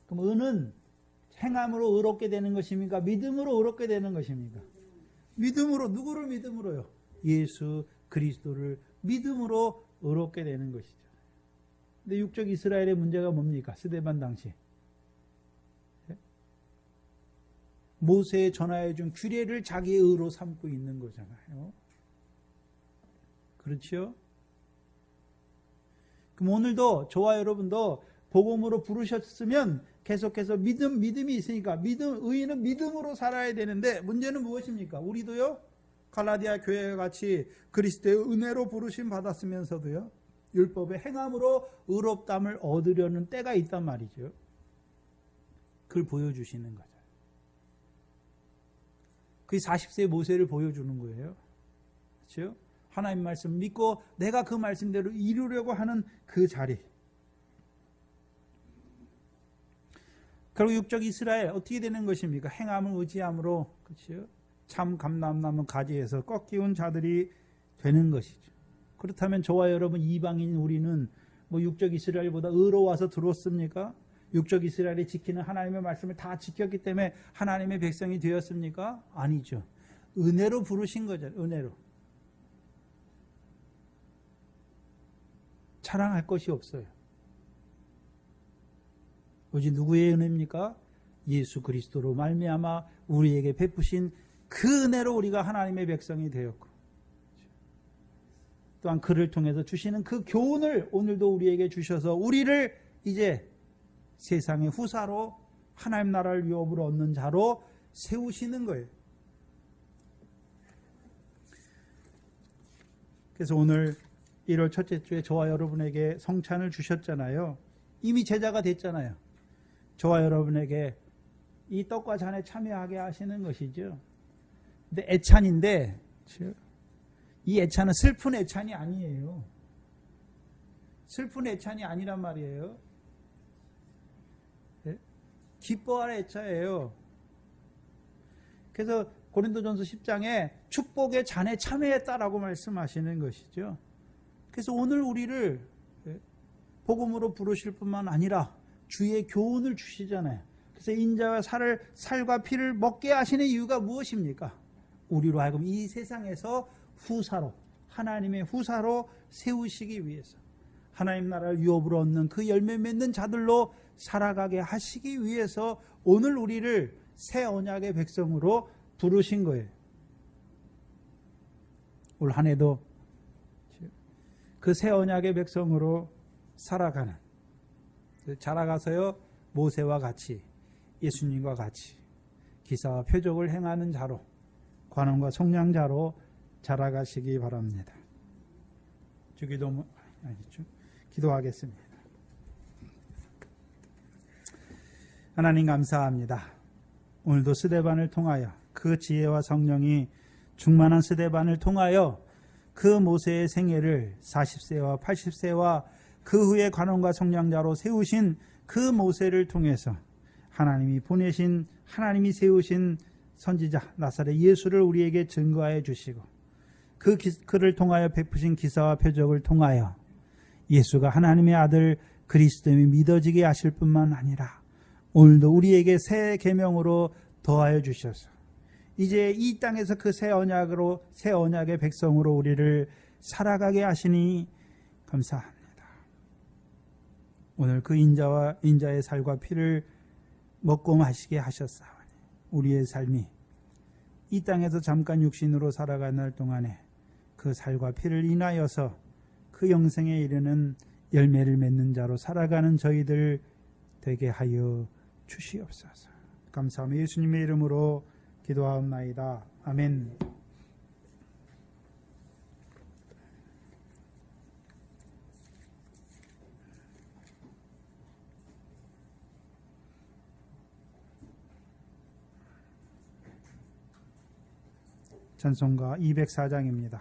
그럼 의는 행함으로 의롭게 되는 것입니까? 믿음으로 의롭게 되는 것입니까? 믿음으로. 누구를 믿음으로요? 예수 그리스도를 믿음으로 의롭게 되는 것이죠. 근데 육적 이스라엘의 문제가 뭡니까? 스데반 당시 모세에 전하여 준 규례를 자기의 의로 삼고 있는 거잖아요. 그렇죠? 그럼 오늘도 저와 여러분도 복음으로 부르셨으면 계속해서 믿음이 있으니까 의인은 믿음으로 살아야 되는데 문제는 무엇입니까? 우리도요 갈라디아 교회와 같이 그리스도의 은혜로 부르심 받았으면서도요 율법의 행함으로 의롭다함을 얻으려는 때가 있단 말이죠. 그걸 보여주시는 거죠. 그게 40세의 모세를 보여주는 거예요. 그렇죠? 하나님 말씀 믿고 내가 그 말씀대로 이루려고 하는 그 자리. 그리고 육적 이스라엘 어떻게 되는 것입니까? 행함을 의지함으로, 그렇죠? 참 감람나무 가지에서 꺾이운 자들이 되는 것이죠. 그렇다면 저와 여러분 이방인 우리는 뭐 육적 이스라엘보다 의로워서 들어왔습니까? 육적 이스라엘이 지키는 하나님의 말씀을 다 지켰기 때문에 하나님의 백성이 되었습니까? 아니죠. 은혜로 부르신 거죠. 은혜로. 자랑할 것이 없어요. 오직 누구의 은혜입니까? 예수 그리스도로 말미암아 우리에게 베푸신 그 은혜로 우리가 하나님의 백성이 되었고, 또한 그를 통해서 주시는 그 교훈을 오늘도 우리에게 주셔서 우리를 이제 세상의 후사로 하나님 나라를 유업으로 얻는 자로 세우시는 거예요. 그래서 오늘 1월 첫째 주에 저와 여러분에게 성찬을 주셨잖아요. 이미 제자가 됐잖아요. 저와 여러분에게 이 떡과 잔에 참여하게 하시는 것이죠. 근데 애찬인데 이 애찬은 슬픈 애찬이 아니에요. 슬픈 애찬이 아니란 말이에요. 네? 기뻐할 애차예요. 그래서 고린도전서 10장에 축복의 잔에 참여했다라고 말씀하시는 것이죠. 그래서 오늘 우리를 복음으로 부르실 뿐만 아니라 주의 교훈을 주시잖아요. 그래서 인자와 살과 피를 먹게 하시는 이유가 무엇입니까? 우리로 하여금 이 세상에서 후사로, 하나님의 후사로 세우시기 위해서, 하나님 나라를 유업으로 얻는 그 열매 맺는 자들로 살아가게 하시기 위해서 오늘 우리를 새 언약의 백성으로 부르신 거예요. 올 한 해도 그 새 언약의 백성으로 살아가는, 자라가서요 모세와 같이, 예수님과 같이 기사와 표적을 행하는 자로, 관원과 속량자로 자라가시기 바랍니다. 기도하겠습니다. 하나님 감사합니다. 오늘도 스데반을 통하여 그 지혜와 성령이 충만한 스데반을 통하여 그 모세의 생애를 40세와 80세와 그 후에 관원과 속량자로 세우신 그 모세를 통해서 하나님이 보내신, 하나님이 세우신 선지자 나사렛 예수를 우리에게 증거하여 주시고, 그를 통하여 베푸신 기사와 표적을 통하여 예수가 하나님의 아들 그리스도임이 믿어지게 하실 뿐만 아니라 오늘도 우리에게 새 계명으로 더하여 주셔서 이제 이 땅에서 그 새 언약의 백성으로 우리를 살아가게 하시니 감사합니다. 오늘 그 인자의 살과 피를 먹고 마시게 하셨사오니 우리의 삶이 이 땅에서 잠깐 육신으로 살아가는 날 동안에 그 살과 피를 인하여서 그 영생에 이르는 열매를 맺는 자로 살아가는 저희들 되게 하여 주시옵소서. 감사하며 예수님의 이름으로 기도하옵나이다. 아멘. 찬송가 204장입니다.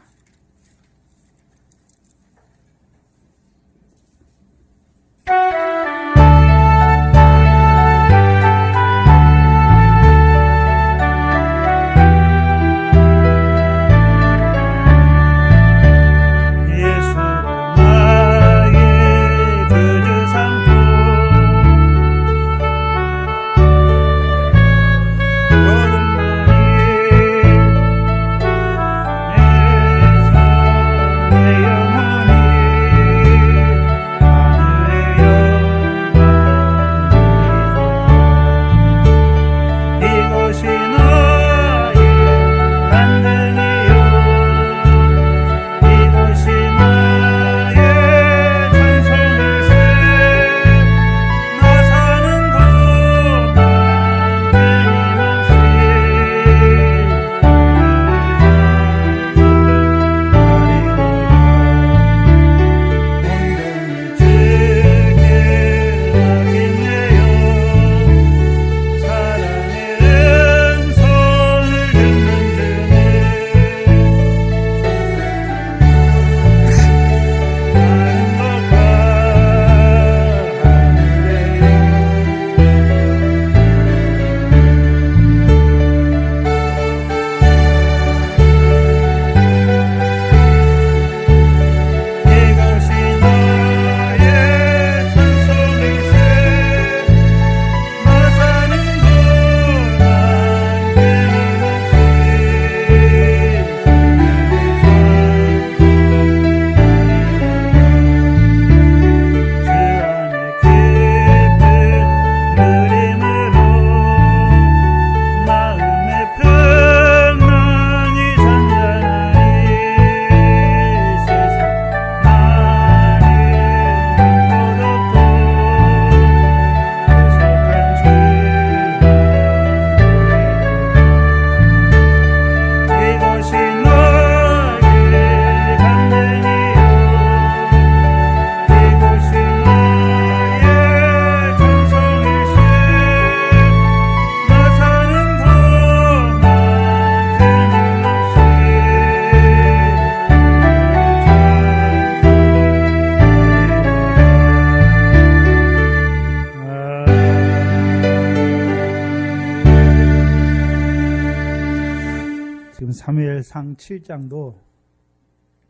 사도행전상 7장도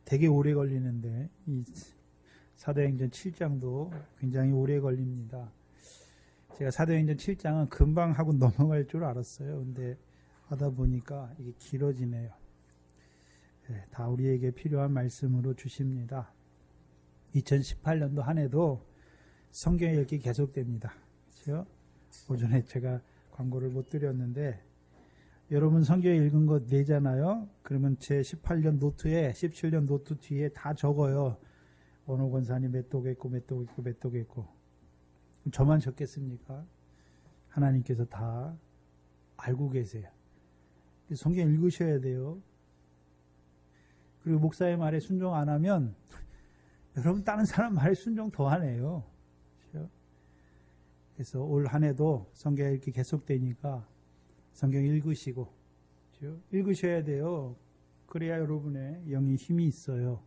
되게 오래 걸리는데 이 사도행전 7장도 굉장히 오래 걸립니다. 제가 사도행전 7장은 금방 하고 넘어갈 줄 알았어요. 근데 하다 보니까 이게 길어지네요. 네, 다 우리에게 필요한 말씀으로 주십니다. 2018년도 한 해도 성경 읽기 계속됩니다. 그렇죠? 오전에 제가 광고를 못 드렸는데 여러분 성경 읽은 거 내잖아요. 그러면 제 18년 노트에 17년 노트 뒤에 다 적어요. 원호 권사님 몇 독했고 몇 독했고 몇 독했고. 저만 적겠습니까? 하나님께서 다 알고 계세요. 성경 읽으셔야 돼요. 그리고 목사의 말에 순종 안 하면 여러분 다른 사람 말에 순종 더 하네요. 그렇죠? 그래서 올 한 해도 성경 읽기 계속되니까 성경 읽으시고, 그렇죠? 읽으셔야 돼요. 그래야 여러분의 영이 힘이 있어요.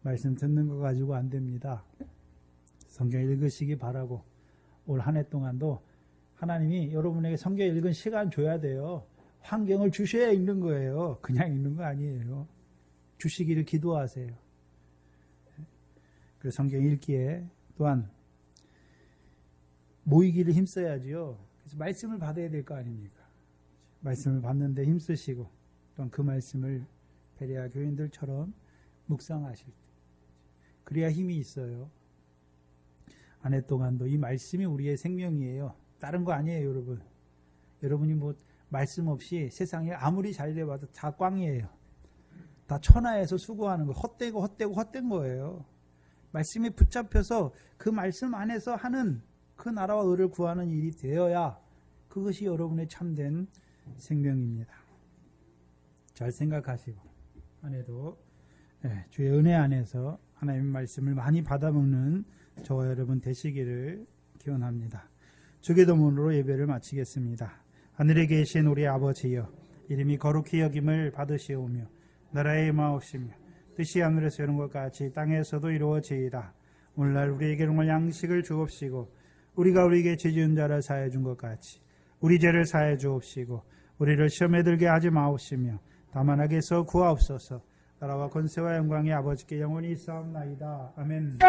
말씀 듣는 거 가지고 안 됩니다. 성경 읽으시기 바라고 올 한 해 동안도 하나님이 여러분에게 성경 읽은 시간 줘야 돼요. 환경을 주셔야 읽는 거예요. 그냥 읽는 거 아니에요. 주시기를 기도하세요. 그래서 성경 읽기에 또한 모이기를 힘써야지요. 그래서 말씀을 받아야 될 거 아닙니까? 말씀을 받는데 힘쓰시고 또한 그 말씀을 베레아 교인들처럼 묵상하실 때 그래야 힘이 있어요. 한 해 동안도 이 말씀이 우리의 생명이에요. 다른 거 아니에요, 여러분. 여러분이 뭐 말씀 없이 세상에 아무리 잘 돼봐도 다 꽝이에요. 다 천하에서 수고하는 거, 헛된 거예요. 말씀에 붙잡혀서 그 말씀 안에서 하는 그 나라와 의를 구하는 일이 되어야 그것이 여러분의 참된 생명입니다. 잘 생각하시고 한 해도 주의 은혜 안에서 하나님의 말씀을 많이 받아먹는 저와 여러분 되시기를 기원합니다. 주기도문으로 예배를 마치겠습니다. 하늘에 계신 우리 아버지여, 이름이 거룩히 여김을 받으시오며 나라의 마옵시며 뜻이 하늘에서 이룬 것 같이 땅에서도 이루어지이다. 오늘날 우리에게 일용할 양식을 주옵시고 우리가 우리에게 죄 지은 자를 사하여 준 것 같이 우리 죄를 사하여 주옵시고 우리를 시험에 들게 하지 마옵시며 다만 악에서 구하옵소서. 나라와 권세와 영광이 아버지께 영원히 있사옵나이다. 아멘.